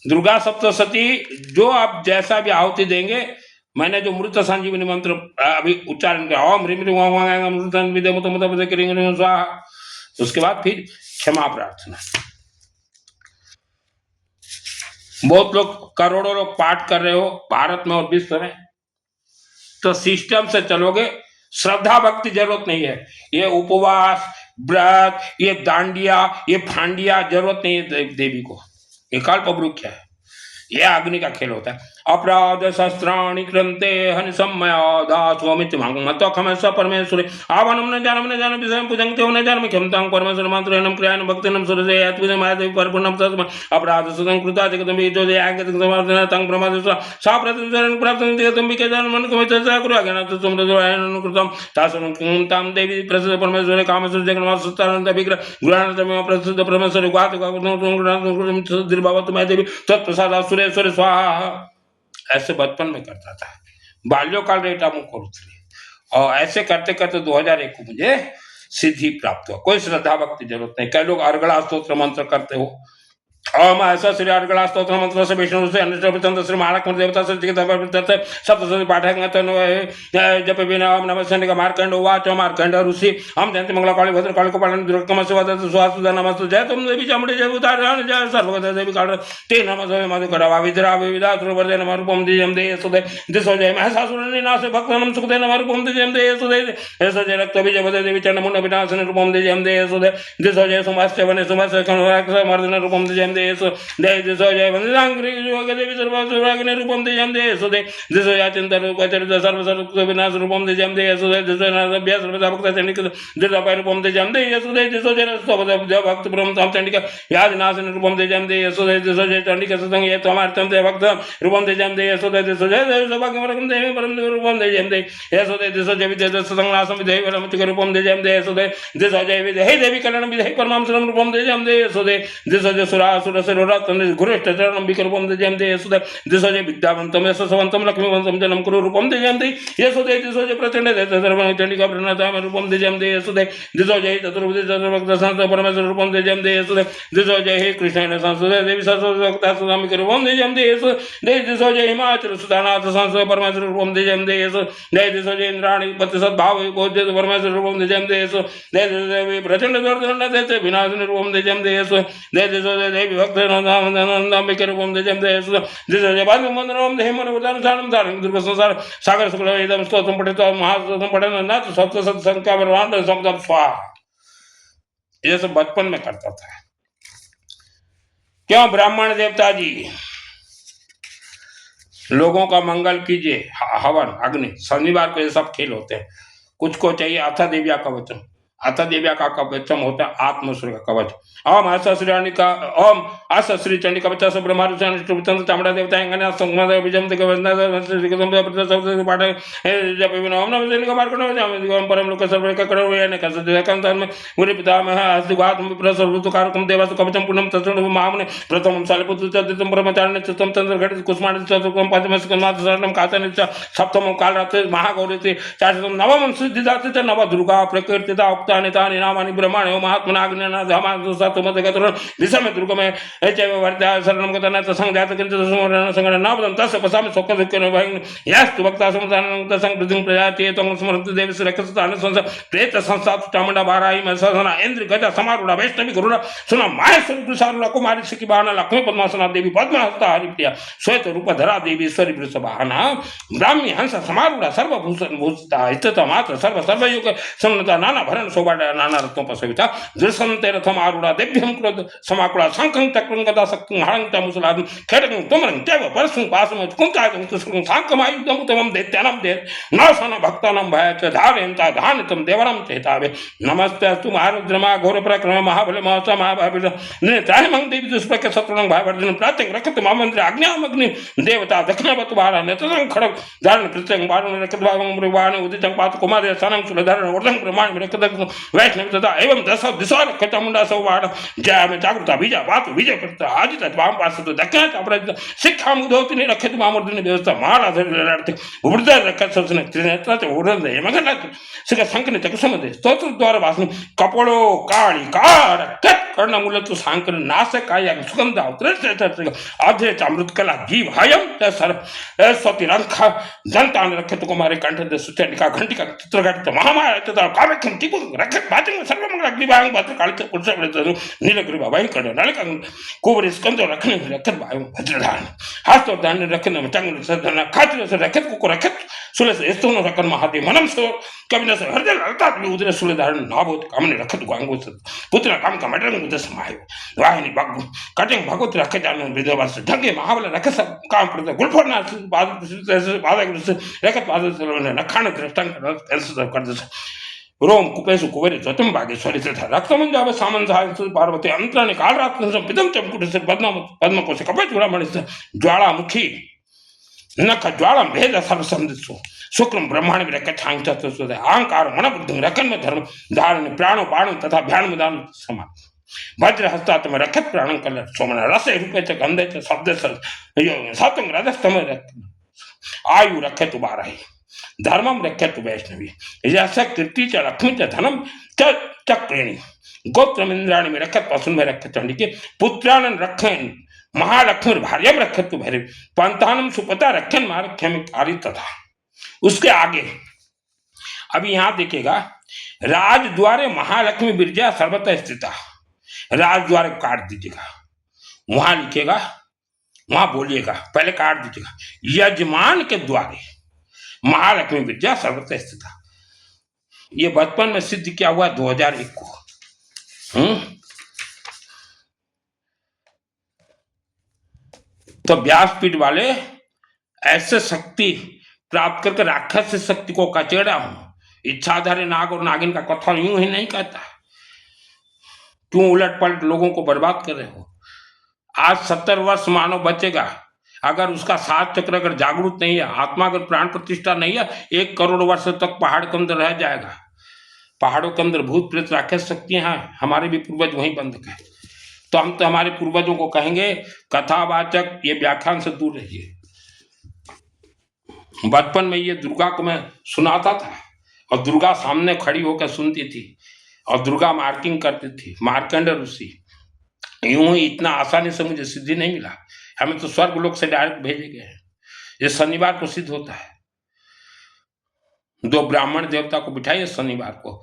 दुर्गा सप्तशती जो आप जैसा भी आहुति देंगे, मैंने जो मृत संजीवनी मंत्र अभी उच्चारण किया ओम ह्रीं ह्रीं ओम वांग कृष्ण विजय मुत मुत क्रीं क्रीं स्वाहा, उसके बाद फिर क्षमा प्रार्थना। बहुत लोग करोड़ों लोग पाठ कर रहे हो भारत में और विश्व में, तो सिस्टम से चलोगे, श्रद्धा भक्ति जरूरत नहीं है। ये उपवास व्रत, ये दांडिया, ये फांडिया जरूरत नहीं है देवी को। ये कल्पवृक्ष है, ये अग्नि का खेल होता है। अपराध शस्त्राणि कृंते हनि सम्मयादास्वमिति मांगमतो खमस्व परमेश्वरे आवानम न जानम विषय पूजंते न जानम क्षमतां परमेश्वर मंत्रेणम क्रियान भक्तिनम सुरजे अद्वितीय मायादेवी परिपूर्णम तस्म अपराध सुतं कृता जगतं बीजो जे आगतं समर्थन तं प्रमादस्व सा प्रतिचरण प्राप्तं जगतं बिके जानमन कमितसा कुरु अज्ञानत समृद्धवायन कृतं तासनं तां देवी प्रसिद्ध परमेश्वरे कामेश्वर जगन्नाथ सुतानंद विग्रह गुणानंदमय प्रसिद्ध परमेश्वर गात दिलभवत मायादेवी तत्प्रसाद सुरेश्वर स्वाहा। ऐसे बचपन में करता था, बाल्यकाल रेटा मुख और ऐसे करते करते 2001 को मुझे सिद्धि प्राप्त हुआ। कोई श्रद्धा भक्ति जरूरत नहीं। कई लोग अर्गला स्तोत्र मंत्र करते हो, ओम ऐसा श्री अर्गला स्तोत्र मंत्र से विष्णु से अनिष्ट श्री महालक्ष्मी देवता से सप्तशती पाठ जप बिना ओम नमः शनि का मार्कंड वाच मार्कंड ऋषि हम जयंती मंगला काली भद्र काली को पालन दुर्गम सुवासुदा नमस्ते जय तुम देवी चामुंडी जय उतारण जय सर्वगत देवी काल ते नमः मधुकरा विद्रा विविधा ध्रुवदे नमः रूपम दिजम दे सुदे दिसो जय महिषासुरनि नाश भक्तनम सुखदे नमः रूपम दिजम दे सुदे ऐसो जय रक्त विजय बदे देवी चरण मुंड विनाशन रूपम दिजम दे सुदे दिसो जय सुमस्य वने सुमस्य मर्दन रूपम दिजम देसो जय दिशो जय वंदनांग्री योगे देवी सर्वसुराग्नि रूपम तेजम देसो दे दिशो या चिंता रूप चरित सर्व सर्व विनाश रूपम तेजम देसो दे दिशो नाभ्य सर्व भक्त चंडिक दिशो पै रूपम तेजम देसो दे दिशो जय भक्त ब्रह्म तम चंडिक याद नाशन रूपम तेजम देसो दे दिशो जय चंडिक सत्संग ये तुम्हारे चंदे भक्त रूपम तेजम देसो दे दिशो जय सौभाग्य परम देवी परम रूपम तेजम दे येसो दे दिशो जय विद्या सत्संग नासम विधेय परम चिक रूपम तेजम देसो दे दिशो जय विधेय देवी कल्याण विधेय परम श्रम रूपम तेजम देसो दे दिशो जय सुरासुर सिरोरत गुरुष्ठ चरणम विक्रम तेजम देसो दे दिशो जय विद्यावंतम यशस्वंतम लक्ष्मीवंतम जन्म कुरु रूपम तेजम दे येसो दे दिशो जय प्रचंड दे सर्व चंडिका प्रणताम रूपम तेजम दे येसो दे दिशो जय चतुर्भुज चतुर्भक्त संत परमेश्वर रूपम तेजम दे येसो दे दिशो जय हे कृष्ण संसद देवी सरस्वती सुदाम रूपम तेजम दे येसो दे दिशो जय हिमाचल सुदानाथ संसद परमेश्वर रूपम तेजम दे येसो दे दिशो जय इंद्राणी पति सद्भाव कोद्य परमेश्वर रूपम तेजम दे येसो दे दिशो जय प्रचंड दर्दन देते विनाशन रूपम तेजम दे येसो दे दिशो जय देवी भक्त नाम रूपम तेजम दे येसो दिशो जय बाद मंदरम देह मन उदान सानम दान दुर्ग संसार सागर शुक्ल एकदम स्तोत्रम पठितो महास्तोत्रम पठन नाथ सत्य सत संख्या ब्रह्मांड शब्द स्वाहा। ये सब बचपन में करता था। क्यों ब्राह्मण देवता जी लोगों का मंगल कीजिए, हवन अग्नि, शनिवार को ये सब खेल होते हैं। कुछ को चाहिए अथा देव्या कवचम, अथा देव्या का कवचम होता है आत्मसूर्य का कवच। ओम आश्री का ओम आश्री चंडी कवच ब्रह्म चामड़ा देवता परम लोक सर्व पितामह कारकम देवासु कवचम पूर्णम तत्सुण महामुने प्रथमं सालिपुत्रं ब्रह्मचारिणे चतुर्थं चंद्रघटित कुष्मांड चतुर्थं पंचमं स्कंदनाथ कातनं सप्तमं कालरात्रि महागौरी चारितं नवमं सिद्धिदात्री च नव दुर्गा प्रकृतिता उक्तानि तानि नामानि ब्रह्माणि महात्मनाग्निना धमासुसत्वमतगतुरं विषमे दुर्गमे एचैव वर्त्या शरणं गतन तसंजात किंचित् सुमरणं संगणं नापदं तस्य पसामि शोकदुःखेन भयं यास्तु भक्ता समुदानं तसंकृतिं प्रजाति तं स्मरन्तु देवी सुरक्षितानि संस प्रेत संस्थातु चामुंडा बाराई मसना इंद्र गजा समारूढ़ा वैष्णवी गुरुड़ा सुना माहेश्वरी प्रसारूढ़ा कुमारी सिकी बहाना लक्ष्मी पद्मासना देवी पद्महस्ता हरिप्रिया श्वेत रूप धरा देवी ईश्वरी वृषभाना ब्राह्मी हंस समारूढ़ा सर्वभूषण भूषिता स्थित मात्र सर्व सर्वयुग समन्विता नाना भरण शोभा नाना रत्नों पर सविता दृश्यंते रथम आरूढ़ा दिव्यम क्रोध समाकुला शंखं चक्रं गदा शक्तिं हरंग मुसलादं खड्गं तुमरं चैव परशुं पाशं कुंकाजं कुशलं शांकमायुधं उत्तमं दैत्यानां दे नाशनं भक्तानां भयाच धारयन्ता धानितं देवानां चेतावे नमस्ते अस्तु महारुद्रमा घोर प्रक्रम महाबल महोत्सव महाभावित नेत्राहिमं देवी दुष्प्रक शत्रुनं भावर्जनं प्रात्यं रखत मामंत्र आज्ञामग्नि देवता दक्षिणवत बाण नेत्रं खड़ग धारण प्रत्यंग बाण रखत भागं मृगवाण उदितं पात कुमार सनं सुलधारण वर्धन प्रमाण रखत वैष्णव तथा एवं दश दिशा रखत मुंडा सौ बाण जय में जागृता बीजा बात विजय करता आजित वाम पास तो दक्षिण अपराजित शिक्षा मुदोति ने रखत मामर्दिनी व्यवस्था माला धरते वृद्ध रखत ससने त्रिनेत्र ते उड़न दे मगन सिक संकने तकुसमदे स्तोत्र द्वार वासने कपड़ो काली कार कट कर्ण मूलतु सांकर नाशक आया सुगंध उतर आधे अमृत कला जीव हयम सर स्वति रंखा जनता ने रखे तो कुमारे कंठ दे सुचंडिका घंटिका चित्रघट महामाया तथा काव्यखम टिपु रखत बाजंग सर्वमंगल अग्निभाग भद्र कालिक पुरुष बड़े नीलग्रीवा वही कर नलक कुबर स्कंद रखने रखत भाई भद्रधान हाथ तो दान रखने में चंग सदन खातिर से रखत को रखत सुले से स्तोन रखन महादेव मनम सो कविना से हृदय ललता उदर सुले धारण नाबोत कामने रखत गांगो पुत्र काम का मटन उदर समायो वाहिनी बग कटिंग भगवत रखे जानो विद्वास ढंगे महाबल रख सब काम करते गुलफरना बाद रखत बाद नखान दृष्टांत कर दे रोम कुपेशु कुबेर ज्योतिम भागेश्वरी तथा रक्तमंजाब सामन पार्वती अंतराणी कालरात्र पिदम चमकुट से पद्म कोश कपट चूड़ामणि ज्वालामुखी नख ज्वाला भेद सर्व संदित्सु शुक्रम ब्रह्मांड में रखत अहंकार मन बुद्धि रखन में धर्म धारण प्राणो पाणु तथा ध्यान दान समान वज्र हस्तात्म रखत प्राणं कल सोमन रस रूपे च गंधे च शब्द सतंग रजस्तम आयु रखत बारही धर्मम रखत वैष्णवी यश कीर्ति च लक्ष्मी च धनम च चक्रेणी गोत्रम इंद्राणी में रखत पशुन में रखत चंडी के पुत्रानन रखन महालक्ष्मी भार्यम रखत भैरव पंतानम सुपता रखन महारख्य में कारी तथा उसके आगे अभी यहां देखिएगा राजद्वारे महालक्ष्मी बिरजा सर्वतः स्थिता राजद्वार काट दीजिएगा वहां लिखिएगा वहां बोलिएगा पहले काट दीजिएगा यजमान के द्वारे महालक्ष्मी विद्या सर्वतः स्थिता। ये बचपन में सिद्ध किया हुआ 2001 को तो व्यासपीठ वाले ऐसे शक्ति प्राप्त करके राक्षस से शक्ति को कचेड़ा हूं। इच्छाधारी नाग और नागिन का कथन यूं ही नहीं कहता। क्यों उलट पलट लोगों को बर्बाद कर रहे हो? आज 70 वर्ष मानव बचेगा, अगर उसका 7 चक्र अगर जागरूक नहीं है, आत्मा अगर प्राण प्रतिष्ठा नहीं है, 1 करोड़ वर्ष तक पहाड़ के अंदर रह जाएगा। पहाड़ों के अंदर भूत प्रेत राक्षस शक्तियां हैं, हमारे भी पूर्वज वहीं बंधक है। तो हम तो हमारे पूर्वजों को कहेंगे, कथावाचक ये व्याख्यान से दूर रहिए। बचपन में ये दुर्गा को मैं सुनाता था और दुर्गा सामने खड़ी होकर सुनती थी और दुर्गा मार्किंग करती थी, मार्कंड ऋषि। यूं ही इतना आसानी से मुझे सिद्धि नहीं मिला, हमें तो स्वर्ग लोक से डायरेक्ट भेजे गए हैं। ये शनिवार को सिद्ध होता है। 2 ब्राह्मण देवता को बिठाइए, शनिवार को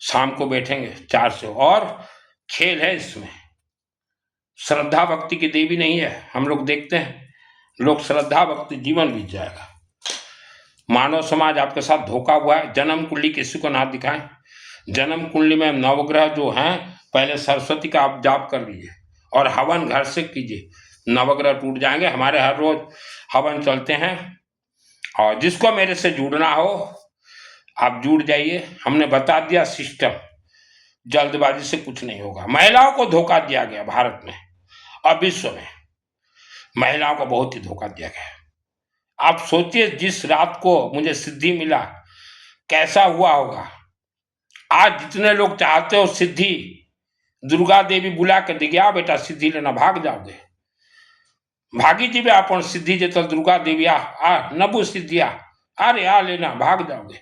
शाम को बैठेंगे 4 से, और खेल है इसमें। श्रद्धा भक्ति की देवी नहीं है, हम लोग देखते हैं लोग श्रद्धा भक्ति जीवन बीत जाएगा। मानव समाज आपके साथ धोखा हुआ है। जन्म कुंडली किसी को ना दिखाएं। जन्म कुंडली में नवग्रह जो हैं, पहले सरस्वती का आप जाप कर लीजिए और हवन घर से कीजिए, नवग्रह टूट जाएंगे। हमारे हर रोज हवन चलते हैं और जिसको मेरे से जुड़ना हो आप जुड़ जाइए। हमने बता दिया सिस्टम, जल्दबाजी से कुछ नहीं होगा। महिलाओं को धोखा दिया गया भारत में और विश्व में, महिलाओं को बहुत ही धोखा दिया गया। आप सोचिए, जिस रात को मुझे सिद्धि मिला कैसा हुआ होगा। आज जितने लोग चाहते हो सिद्धि, दुर्गा देवी बुला के दे गया, बेटा सिद्धि लेना, भाग जाओगे। भागी जीवे आप सिद्धि जेतल दुर्गा देवी आ नबु सिद्धिया, अरे आ लेना, भाग जाओगे।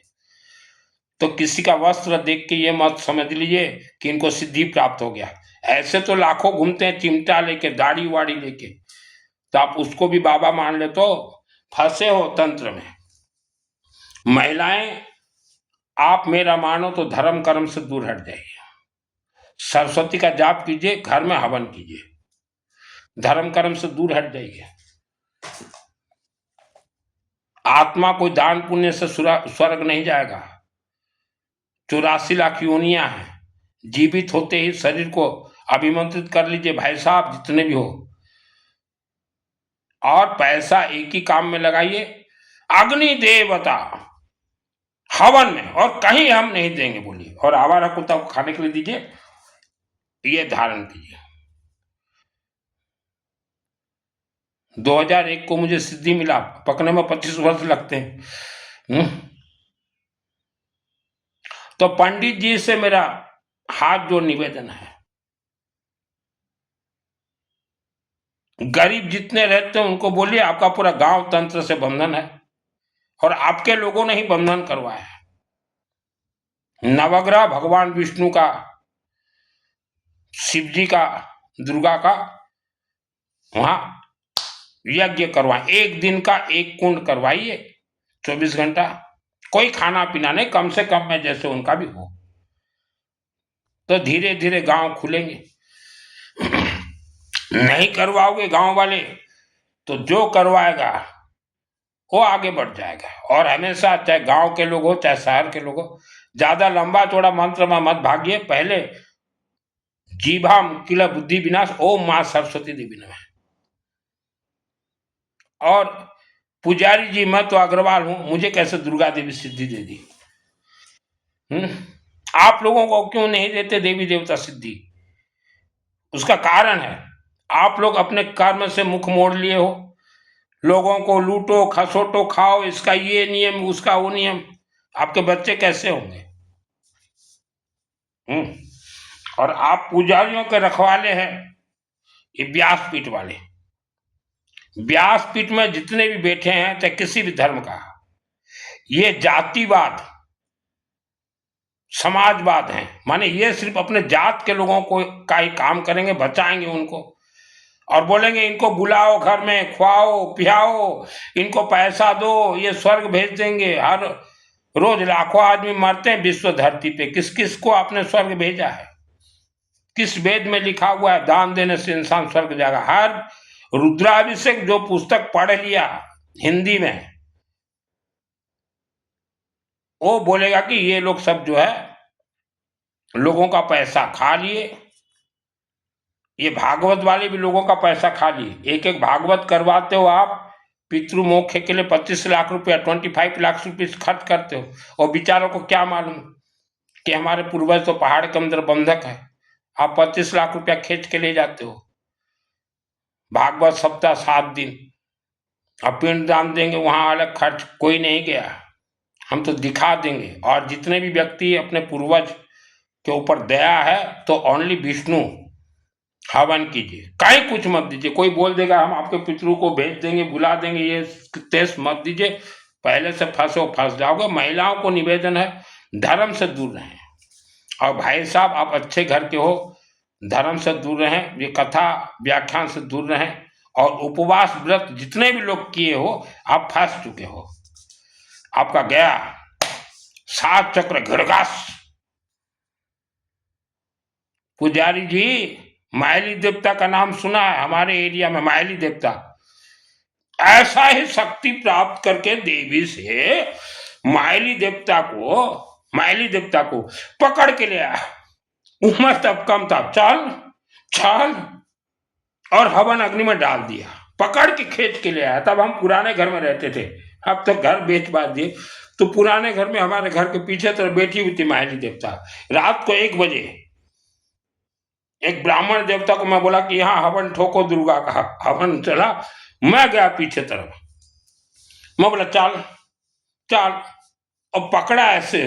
तो किसी का वस्त्र देख के ये मत समझ लीजिए कि इनको सिद्धि प्राप्त हो गया। ऐसे तो लाखों घूमते हैं चिमटा लेके, दाढ़ी वाड़ी लेके, तो आप उसको भी बाबा मान ले तो फंसे हो तंत्र में। महिलाएं, आप मेरा मानो तो धर्म कर्म से दूर हट जाइए। सरस्वती का जाप कीजिए, घर में हवन कीजिए, धर्म कर्म से दूर हट जाइए। आत्मा कोई दान पुण्य से स्वर्ग नहीं जाएगा। 84 लाख योनियां हैं। जीवित होते ही शरीर को अभिमंत्रित कर लीजिए भाई साहब, जितने भी हो, और पैसा एक ही काम में लगाइए, अग्नि देवता हवन में, और कहीं हम नहीं देंगे बोलिए। और आवारा कुत्ता को खाने के लिए दीजिए, ये धारण कीजिए। 2001 को मुझे सिद्धि मिला, पकने में 25 वर्ष लगते हैं। तो पंडित जी से मेरा हाथ जोड़ निवेदन है, गरीब जितने रहते हैं उनको बोलिए आपका पूरा गांव तंत्र से बंधन है और आपके लोगों ने ही बंधन करवाया है। नवग्रह भगवान विष्णु का, शिव जी का, दुर्गा का वहां यज्ञ करवाए। 1 दिन का 1 कुंड करवाइए, 24 घंटा, कोई खाना पीना नहीं, कम से कम में जैसे उनका भी हो। तो धीरे धीरे गांव खुलेंगे। नहीं करवाओगे गांव वाले तो जो करवाएगा वो आगे बढ़ जाएगा। और हमेशा, चाहे गांव के लोग हो चाहे शहर के लोग हो, ज्यादा लंबा चौड़ा मंत्र में मत भागिए। पहले जीवा मुकिला बुद्धि विनाश, ओम मां सरस्वती देवी नमः। और पुजारी जी, मैं तो अग्रवाल हूं, मुझे कैसे दुर्गा देवी सिद्धि दे दी? आप लोगों को क्यों नहीं देते देवी देवता सिद्धि? उसका कारण है, आप लोग अपने कर्म से मुख मोड़ लिए हो। लोगों को लूटो खसोटो खाओ, इसका ये नियम उसका वो नियम, आपके बच्चे कैसे होंगे? और आप पुजारियों के रखवाले हैं, ये व्यासपीठ वाले। व्यासपीठ में जितने भी बैठे हैं, चाहे किसी भी धर्म का, ये जातिवाद समाजवाद है। माने ये सिर्फ अपने जात के लोगों को का ही काम करेंगे, बचाएंगे उनको, और बोलेंगे इनको बुलाओ घर में, खुआओ पियाओ, इनको पैसा दो, ये स्वर्ग भेज देंगे। हर रोज लाखों आदमी मरते हैं विश्व धरती पे, किस किस को आपने स्वर्ग भेजा है? किस वेद में लिखा हुआ है दान देने से इंसान स्वर्ग जाएगा? हर रुद्राभिषेक जो पुस्तक पढ़ लिया हिंदी में, वो बोलेगा कि ये लोग सब जो है लोगों का पैसा खा लिए, ये भागवत वाले भी लोगों का पैसा खा लिए। एक एक भागवत करवाते हो आप, पितृमोक्ष के लिए 25 लाख रुपया 25 लाख रुपये खर्च करते हो, और बेचारों को क्या मालूम कि हमारे पूर्वज तो पहाड़ के अंदर बंधक है। आप 25 लाख रुपया खींच के ले जाते हो। भागवत सप्ताह 7 दिन, अब पिंड दान देंगे वहां अलग खर्च, कोई नहीं गया। हम तो दिखा देंगे। और जितने भी व्यक्ति अपने पूर्वज के ऊपर दया है तो ओनली विष्णु हवन कीजिए, कहीं कुछ मत दीजिए। कोई बोल देगा हम आपके पितरों को भेज देंगे, बुला देंगे, ये टेस्ट मत दीजिए, पहले से फंस जाओगे। महिलाओं को निवेदन है, धर्म से दूर रहें। और भाई साहब, आप अच्छे घर के हो, धर्म से दूर रहें, ये कथा व्याख्यान से दूर रहें। और उपवास व्रत जितने भी लोग किए हो, आप फंस चुके हो। आपका गया 7 चक्र घृतघास। पुजारी जी, मायली देवता का नाम सुना है? हमारे एरिया में मायली देवता ऐसा ही शक्ति प्राप्त करके देवी से मायली देवता को पकड़ के ले आया। उम्र तब कम था, चल और हवन अग्नि में डाल दिया, पकड़ के खींच के ले आया। तब हम पुराने घर में रहते थे, अब तो घर बेच बाच दिए। तो पुराने घर में हमारे घर के पीछे तरफ बैठी हुई थी मायली देवता। रात को 1 बजे एक ब्राह्मण देवता को मैं बोला कि यहाँ हवन ठोको, दुर्गा का हवन चला। मैं गया पीछे तरफ, मैं बोला चल, और पकड़ा ऐसे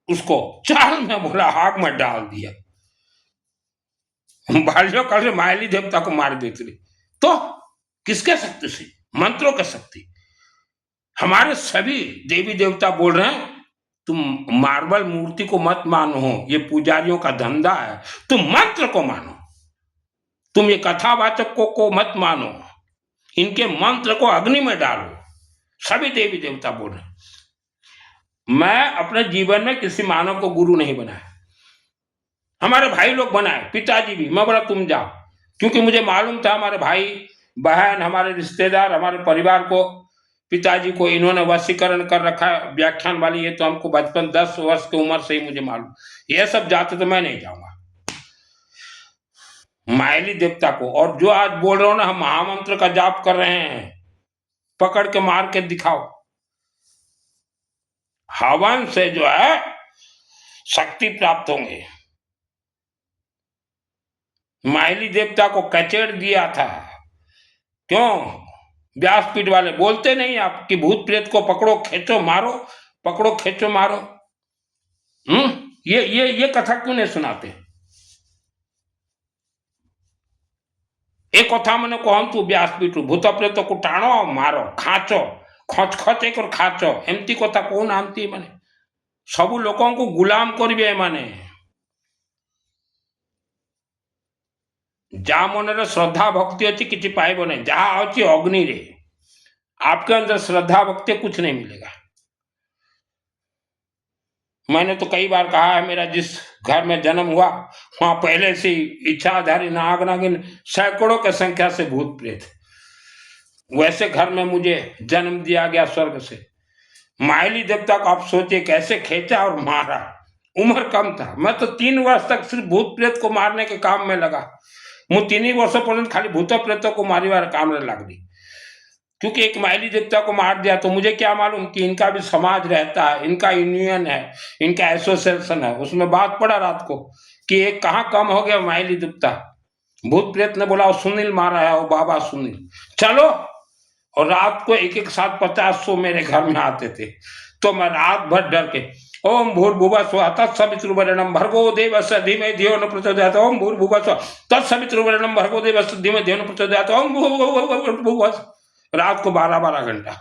उसको, चल, मैं बोला आग में डाल दिया। बालियों कल से मायली देवता को मार देते रहे। तो किसके शक्ति से? मंत्रों के शक्ति। हमारे सभी देवी देवता बोल रहे हैं तुम मार्बल मूर्ति को मत मानो, ये पुजारियों का धंधा है, तुम मंत्र को मानो, तुम ये कथावाचक को मत मानो, इनके मंत्र को अग्नि में डालो। सभी देवी देवता बोल रहे हैं। मैं अपने जीवन में किसी मानव को गुरु नहीं बनाया, हमारे भाई लोग बनाए, पिताजी भी। मैं बोला तुम जाओ, क्योंकि मुझे मालूम था हमारे भाई बहन, हमारे रिश्तेदार, हमारे परिवार को, पिताजी को इन्होंने वशीकरण कर रखा है व्याख्यान वाली। ये तो हमको बचपन 10 वर्ष की उम्र से ही मुझे मालूम, ये सब जाते तो मैं नहीं जाऊंगा मायली देवता को। और जो आज बोल रहे हो ना हम महामंत्र का जाप कर रहे हैं, पकड़ के मार के दिखाओ। हवन से जो है शक्ति प्राप्त होंगे। मायली देवता को कचेड़ दिया था, क्यों? व्यासपीठ वाले बोलते नहीं आप कि भूत प्रेत को पकड़ो खींचो मारो, पकड़ो खींचो मारो। ये कथा क्यों नहीं सुनाते? एक कथा मैंने कहतु व्यासपीठ भूत प्रेत को टाणो मारो खाचो, खच एक खाचो, एमती कथा कौन आमती माने सबू लोगों को गुलाम करिबे माने। जा मन श्रद्धा भक्ति अच्छी किसी पाइब नहीं, जहाँ अच्छी अग्नि रे, आपके अंदर श्रद्धा भक्ति कुछ नहीं मिलेगा। मैंने तो कई बार कहा है, मेरा जिस घर में जन्म हुआ वहां पहले से इच्छाधारी नाग नागिन सैकड़ों की संख्या से भूत प्रेत, वैसे घर में मुझे जन्म दिया गया स्वर्ग से। मायली देवता को आप सोचिए कैसे खींचा और मारा। उम्र कम था, मैं तो 3 वर्ष तक सिर्फ भूत प्रेत को मारने के काम में लगा। मुझे 3 वर्षों पर्यंत खाली भूत प्रेतों को मारिवार काम में लग दी, क्योंकि एक मायली देवता को मार दिया तो मुझे क्या मालूम कि इनका भी समाज रहता है, इनका यूनियन है, इनका एसोसिएशन है। उसमें बात पड़ा रात को कि एक कहाँ कम हो गया मायली देवता। भूत प्रेत ने बोला सुनील मारा है, वो बाबा सुनील, चलो। और रात को एक साथ 50-100 मेरे घर में आते थे, तो मैं रात भर डर के ओम भूर्भुवः स्वः तत्सवितुर्वरेण्यं भर्गो देवस्य धीमहि धियो न प्रचोदयात्, ओम भूर्भुवः स्वः तत्सवितुर्वरेण्यं भर्गो देवस्य धीमहि धियो न प्रचोदयात्, ओम भूर्भुवः। रात को 12-12 घंटा।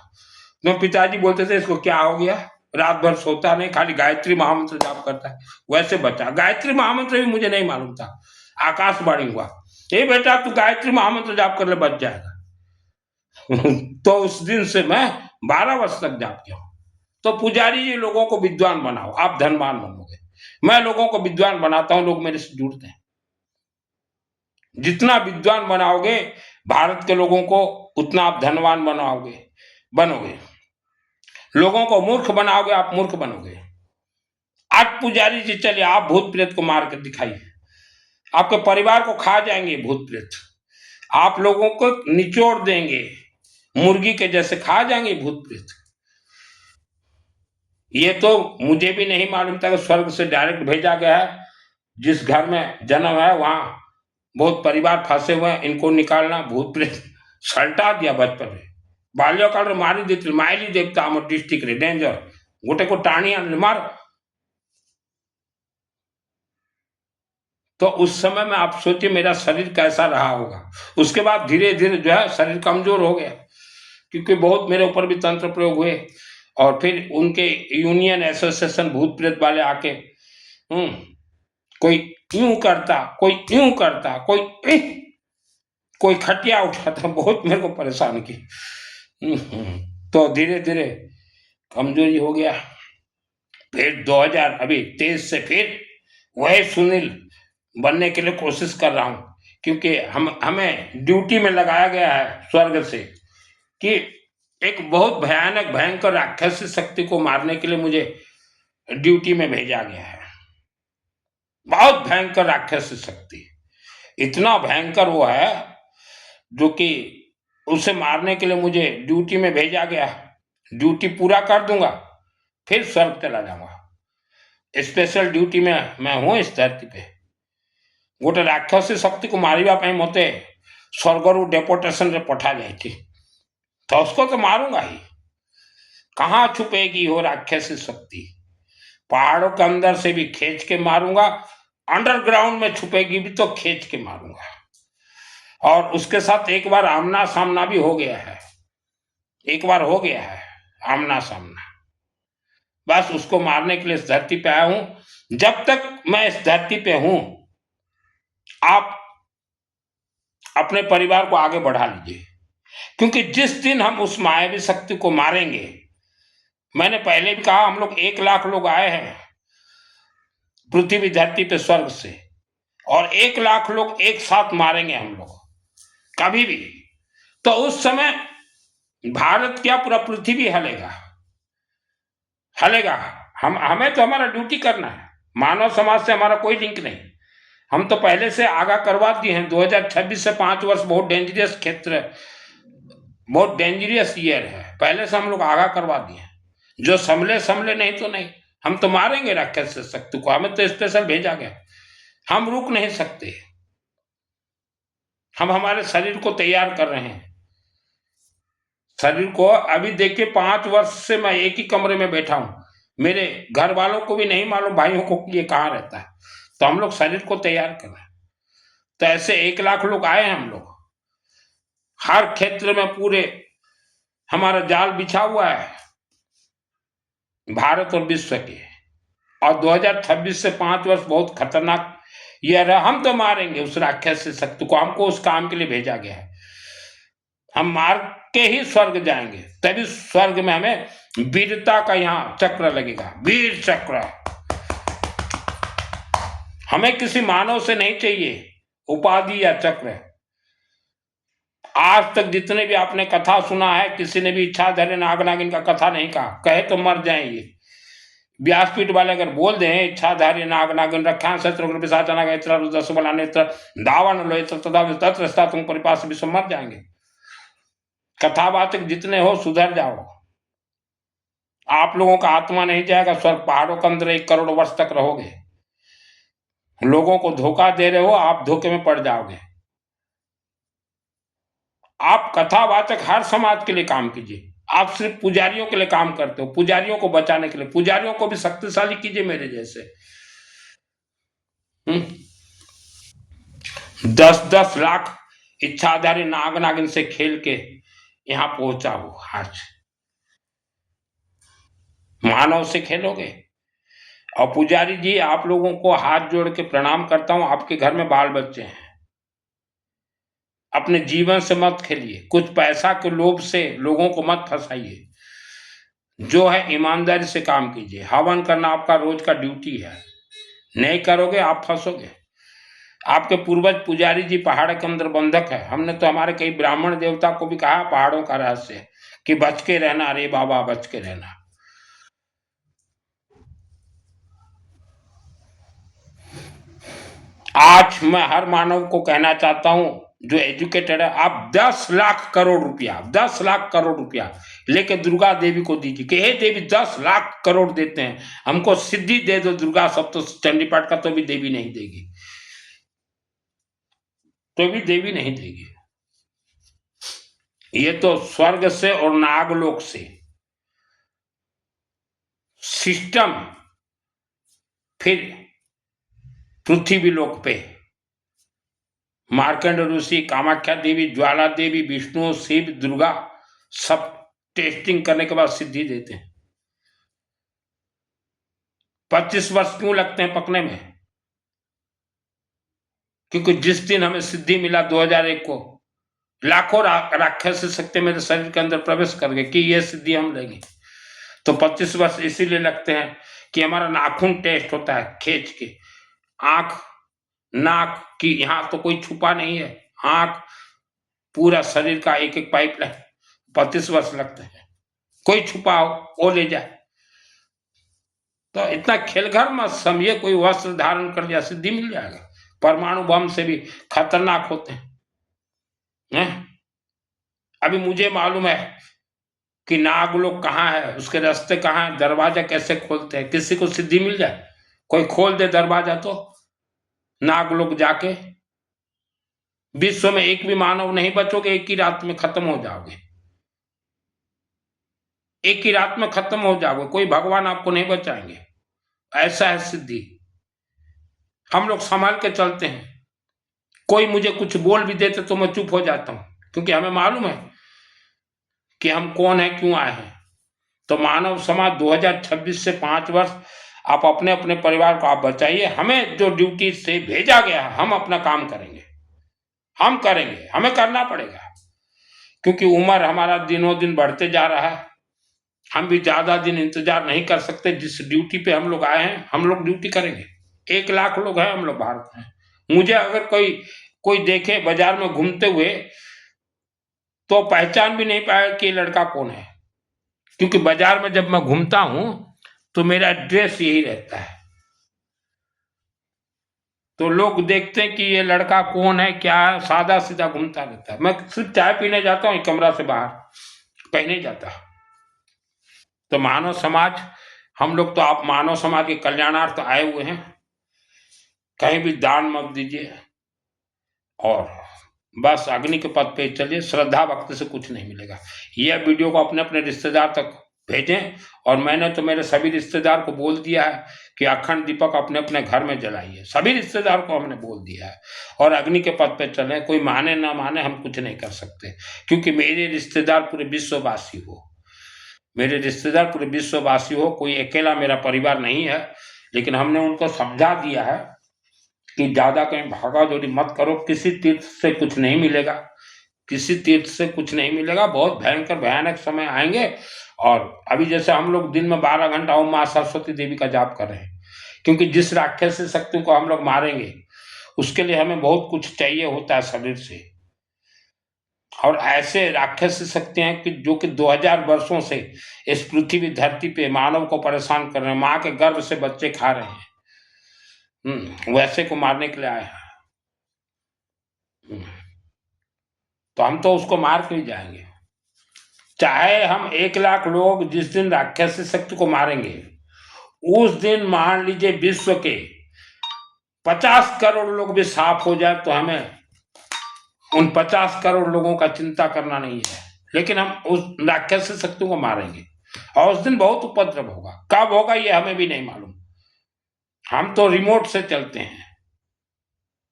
तो पिताजी बोलते थे इसको क्या हो गया, रात भर सोता नहीं, खाली गायत्री महामंत्र जाप करता है। वैसे बचा, गायत्री महामंत्र भी मुझे नहीं मालूम था, आकाशवाणी हुआ ये बेटा तू गायत्री महामंत्र जाप कर ले बच जाएगा। तो उस दिन से मैं 12 वर्ष तक जाप किया। तो पुजारी जी लोगों को विद्वान बनाओ, आप धनवान बनोगे। मैं लोगों को विद्वान बनाता हूं, लोग मेरे से जुड़ते हैं। जितना विद्वान बनाओगे भारत के लोगों को, उतना आप धनवान बनोगे। लोगों को मूर्ख बनाओगे, आप मूर्ख बनोगे। आज पुजारी जी चलिए आप भूत प्रेत को मार कर दिखाइए, आपके परिवार को खा जाएंगे भूत प्रेत, आप लोगों को निचोड़ देंगे, मुर्गी के जैसे खा जाएंगे भूत प्रेत। ये तो मुझे भी नहीं मालूम था कि स्वर्ग से डायरेक्ट भेजा गया है। जिस घर में जन्म है वहां बहुत परिवार फंसे हुए हैं, इनको निकालना भूत प्रेत सल्टा दिया बचपन में। बाल्यकाल मारी देती माइली देखता हम डिस्ट्रिक्ट रे डेंजर गोटे को टाणी मार। तो उस समय में आप सोचिए मेरा शरीर कैसा रहा होगा। उसके बाद धीरे धीरे जो है शरीर कमजोर हो गया, क्योंकि बहुत मेरे ऊपर भी तंत्र प्रयोग हुए। और फिर उनके यूनियन एसोसिएशन भूत प्रेत वाले आके कोई यूं करता, कोई यूं करता, कोई खटिया उठाता, बहुत मेरे को परेशान की। तो धीरे धीरे कमजोरी हो गया। फिर 2023 से फिर वही सुनील बनने के लिए कोशिश कर रहा हूं, क्योंकि हमें ड्यूटी में लगाया गया है स्वर्ग से कि एक बहुत भयानक भयंकर राक्षसी शक्ति को मारने के लिए मुझे ड्यूटी में भेजा गया है। बहुत भयंकर राक्षसी शक्ति, इतना भयंकर वो है जो कि उसे मारने के लिए मुझे ड्यूटी में भेजा गया। ड्यूटी पूरा कर दूंगा फिर स्वर्ग चला जाऊंगा। स्पेशल ड्यूटी में मैं हूं इस धरती पे। गोटे राक्षसी शक्ति को मारिबा ପାଇଁ मते स्वर्गरू डेपोटेशन रे पठा जाइए, तो उसको तो मारूंगा ही। कहां छुपेगी वो राक्षसी शक्ति? पहाड़ों के अंदर से भी खींच के मारूंगा, अंडरग्राउंड में छुपेगी भी तो खींच के मारूंगा। और उसके साथ एक बार आमना सामना भी हो गया है, एक बार हो गया है आमना सामना। बस उसको मारने के लिए इस धरती पे आया हूं। जब तक मैं इस धरती पे हूं आप अपने परिवार को आगे बढ़ा लीजिए, क्योंकि जिस दिन हम उस मायावी शक्ति को मारेंगे, मैंने पहले भी कहा हम लोग 1 लाख लोग आए हैं पृथ्वी धरती पे स्वर्ग से, और 1 लाख लोग एक साथ मारेंगे हम लोग कभी भी। तो उस समय भारत क्या पूरा पृथ्वी हलेगा, हलेगा। हमें तो हमारा ड्यूटी करना है, मानव समाज से हमारा कोई लिंक नहीं। हम तो पहले से आगाह करवा दिए हैं 2026 से 5 वर्ष बहुत डेंजरस क्षेत्र है, बहुत डेंजरस ईयर है। पहले से हम लोग आगाह करवा दिए हैं, जो संभले नहीं तो नहीं, हम तो मारेंगे राक्षस शक्ति को। हमें तो स्पेशल भेजा गया, हम रुक नहीं सकते। हम हमारे शरीर को तैयार कर रहे हैं। शरीर को अभी देखिए 5 वर्ष से मैं एक ही कमरे में बैठा हूं, मेरे घर वालों को भी नहीं मालूम, भाइयों को ये कहाँ रहता है। तो हम लोग शरीर को तैयार कर रहे हैं। तो ऐसे 1 लाख लोग आए हैं हम लोग, हर क्षेत्र में पूरे हमारा जाल बिछा हुआ है भारत और विश्व के। और 2026 से 5 वर्ष बहुत खतरनाक ईयर है। हम तो मारेंगे उस राक्षस शक्ति को, हमको उस काम के लिए भेजा गया है। हम मार के ही स्वर्ग जाएंगे, तभी स्वर्ग में हमें वीरता का यहाँ चक्र लगेगा, वीर चक्र। हमें किसी मानव से नहीं चाहिए उपाधि या चक्र। आज तक जितने भी आपने कथा सुना है, किसी ने भी इच्छाधारी नाग नागिन का कथा नहीं कहा, कहे तो मर जाएंगे। व्यासपीठ वाले अगर बोल दें इच्छाधारी नाग नागिन रक्षा शत्रु पिशाचना नेत्र रुद्रसुबला नेत्र दावन लो तदा तत्र तुम परिपास विश्व, मर जाएंगे। कथावाचक जितने हो सुधर जाओ। आप लोगों का आत्मा नहीं जाएगा स्वर्ग, पहाड़ों के अंदर 1 करोड़ वर्ष तक रहोगे। लोगों को धोखा दे रहे हो, आप धोखे में पड़ जाओगे। आप कथावाचक हर समाज के लिए काम कीजिए, आप सिर्फ पुजारियों के लिए काम करते हो, पुजारियों को बचाने के लिए। पुजारियों को भी शक्तिशाली कीजिए मेरे जैसे। 10-10 लाख इच्छाधारी नाग नागिन से खेल के यहां पहुंचा हो। आज मानव से खेलोगे। और पुजारी जी आप लोगों को हाथ जोड़ के प्रणाम करता हूं, आपके घर में बाल बच्चे हैं, अपने जीवन से मत खेलिए, कुछ पैसा के लोभ से लोगों को मत फंसाइए। जो है ईमानदारी से काम कीजिए। हवन करना आपका रोज का ड्यूटी है, नहीं करोगे आप फंसोगे। आपके पूर्वज पुजारी जी पहाड़ के अंदर बंधक है। हमने तो हमारे कई ब्राह्मण देवता को भी कहा पहाड़ों का रहस्य कि बच के रहना, अरे बाबा बच के रहना। आज मैं हर मानव को कहना चाहता हूं जो एजुकेटेड है, आप 10 लाख करोड़ रुपया 10 लाख करोड़ रुपया लेके दुर्गा देवी को दीजिए कि हे देवी 10 लाख करोड़ देते हैं, हमको सिद्धि दे दो दुर्गा चंडी पाठ का, तो भी देवी नहीं देगी, तो भी देवी नहीं देगी। ये तो स्वर्ग से और नागलोक से सिस्टम फिर पृथ्वी लोक पे मार्कंड ऋषि, कामाख्या देवी, ज्वाला देवी, विष्णु, शिव, दुर्गा सब टेस्टिंग करने के बाद सिद्धि देते हैं। 25 वर्ष क्यों लगते हैं पकने में? क्योंकि जिस दिन हमें सिद्धि मिला 2001 को, लाखों राक्षस शक्ति मेरे शरीर के अंदर प्रवेश कर गए कि ये सिद्धि हम लेंगे। तो 25 वर्ष इसीलिए लगते हैं कि हमारा नाखून टेस्ट होता है खींच के, आंख नाक की यहां तो कोई छुपा नहीं है, आंख पूरा शरीर का एक एक पाइपलाइन, 25 वर्ष लगते हैं। कोई छुपा हो वो ले जाए। तो इतना खेलघर मत समझिए, कोई वस्त्र धारण कर लिया सिद्धि मिल जाएगा। परमाणु बम से भी खतरनाक होते हैं। अभी मुझे मालूम है कि नागलोक कहाँ है, उसके रास्ते कहाँ है, दरवाजा कैसे खोलते हैं। किसी को सिद्धि मिल जाए, कोई खोल दे दरवाजा तो नागलोक जाके विश्व में एक भी मानव नहीं बचोगे, एक ही रात में खत्म हो जाओगे, एक ही रात में खत्म हो जाओगे, कोई भगवान आपको नहीं बचाएंगे। ऐसा है सिद्धि। हम लोग संभाल के चलते हैं, कोई मुझे कुछ बोल भी देते तो मैं चुप हो जाता हूं, क्योंकि हमें मालूम है कि हम कौन है, क्यों आए हैं। तो मानव समाज 2026 से 5 वर्ष आप अपने अपने परिवार को आप बचाइए। हमें जो ड्यूटी से भेजा गया है हम अपना काम करेंगे, हम करेंगे, हमें करना पड़ेगा, क्योंकि उम्र हमारा दिनों दिन बढ़ते जा रहा है। हम भी ज्यादा दिन इंतजार नहीं कर सकते। जिस ड्यूटी पे हम लोग आए हैं हम लोग ड्यूटी करेंगे। 1 लाख लोग हैं हम लोग भारत में। मुझे अगर कोई देखे बाजार में घूमते हुए तो पहचान भी नहीं पाएगा कि ये लड़का कौन है, क्योंकि बाजार में जब मैं घूमता हूं तो मेरा ड्रेस यही रहता है। तो लोग देखते हैं कि ये लड़का कौन है, क्या है, सादा सीधा घूमता रहता है। मैं सिर्फ चाय पीने जाता हूँ कमरा से बाहर, कहीं नहीं जाता। तो मानव समाज, हम लोग तो आप मानव समाज के कल्याणार्थ आए हुए हैं। कहीं भी दान मत दीजिए और बस अग्नि के पथ पे चलिए। श्रद्धा भक्ति से कुछ नहीं मिलेगा। यह वीडियो को अपने अपने रिश्तेदार तक भेजें, और मैंने तो मेरे सभी रिश्तेदार को बोल दिया है कि अखंड दीपक अपने अपने घर में जलाइए। सभी रिश्तेदार को हमने बोल दिया है, और अग्नि के पथ पे चले। कोई माने ना माने हम कुछ नहीं कर सकते, क्योंकि मेरे रिश्तेदार पूरे विश्ववासी हो, मेरे रिश्तेदार पूरे विश्ववासी हो, कोई अकेला मेरा परिवार नहीं है। लेकिन हमने उनको समझा दिया है कि ज्यादा कहीं भागा दौड़ी मत करो, किसी तीर्थ से कुछ नहीं मिलेगा, किसी तीर्थ से कुछ नहीं मिलेगा। बहुत भयंकर भयानक समय आएंगे। और अभी जैसे हम लोग दिन में 12 घंटा ओम मां सरस्वती देवी का जाप कर रहे हैं, क्योंकि जिस राक्षसी शक्ति को हम लोग मारेंगे उसके लिए हमें बहुत कुछ चाहिए होता है शरीर से। और ऐसे राक्षसी शक्तियां कि जो कि 2000 वर्षों से इस पृथ्वी धरती पे मानव को परेशान कर रहे हैं, माँ के गर्भ से बच्चे खा रहे हैं, वैसे को मारने के लिए आए हैं। तो हम तो उसको मार के ही जाएंगे। चाहे हम 1 लाख लोग जिस दिन राक्षसी शक्ति को मारेंगे, उस दिन मान लीजिए विश्व के 50 करोड़ लोग भी साफ हो जाए तो हमें उन 50 करोड़ लोगों का चिंता करना नहीं है। लेकिन हम उस राक्षसी शक्ति को मारेंगे, और उस दिन बहुत उपद्रव होगा। कब होगा ये हमें भी नहीं मालूम। हम तो रिमोट से चलते हैं,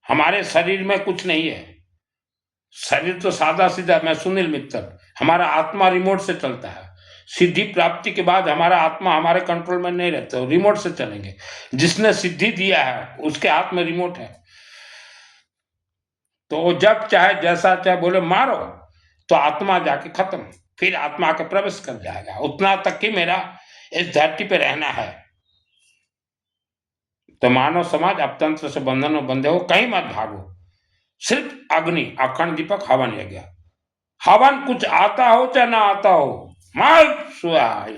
हमारे शरीर में कुछ नहीं है। शरीर तो सादा सीधा। मैं सुनील मित्तल, हमारा आत्मा रिमोट से चलता है। सिद्धि प्राप्ति के बाद हमारा आत्मा हमारे कंट्रोल में नहीं रहता, रिमोट से चलेंगे। जिसने सिद्धि दिया है उसके हाथ में रिमोट है। तो वो जब चाहे जैसा चाहे बोले मारो, तो आत्मा जाके खत्म, फिर आत्मा के प्रवेश कर जाएगा। उतना तक ही मेरा इस धरती पे रहना है। तो मानव समाज अब तंत्र से बंधन में बंधे हो, कहीं मत भागो। सिर्फ अग्नि, अखंड दीपक, हवन यज्ञ। हवन कुछ आता हो चाहे ना आता हो, मार सुहाय।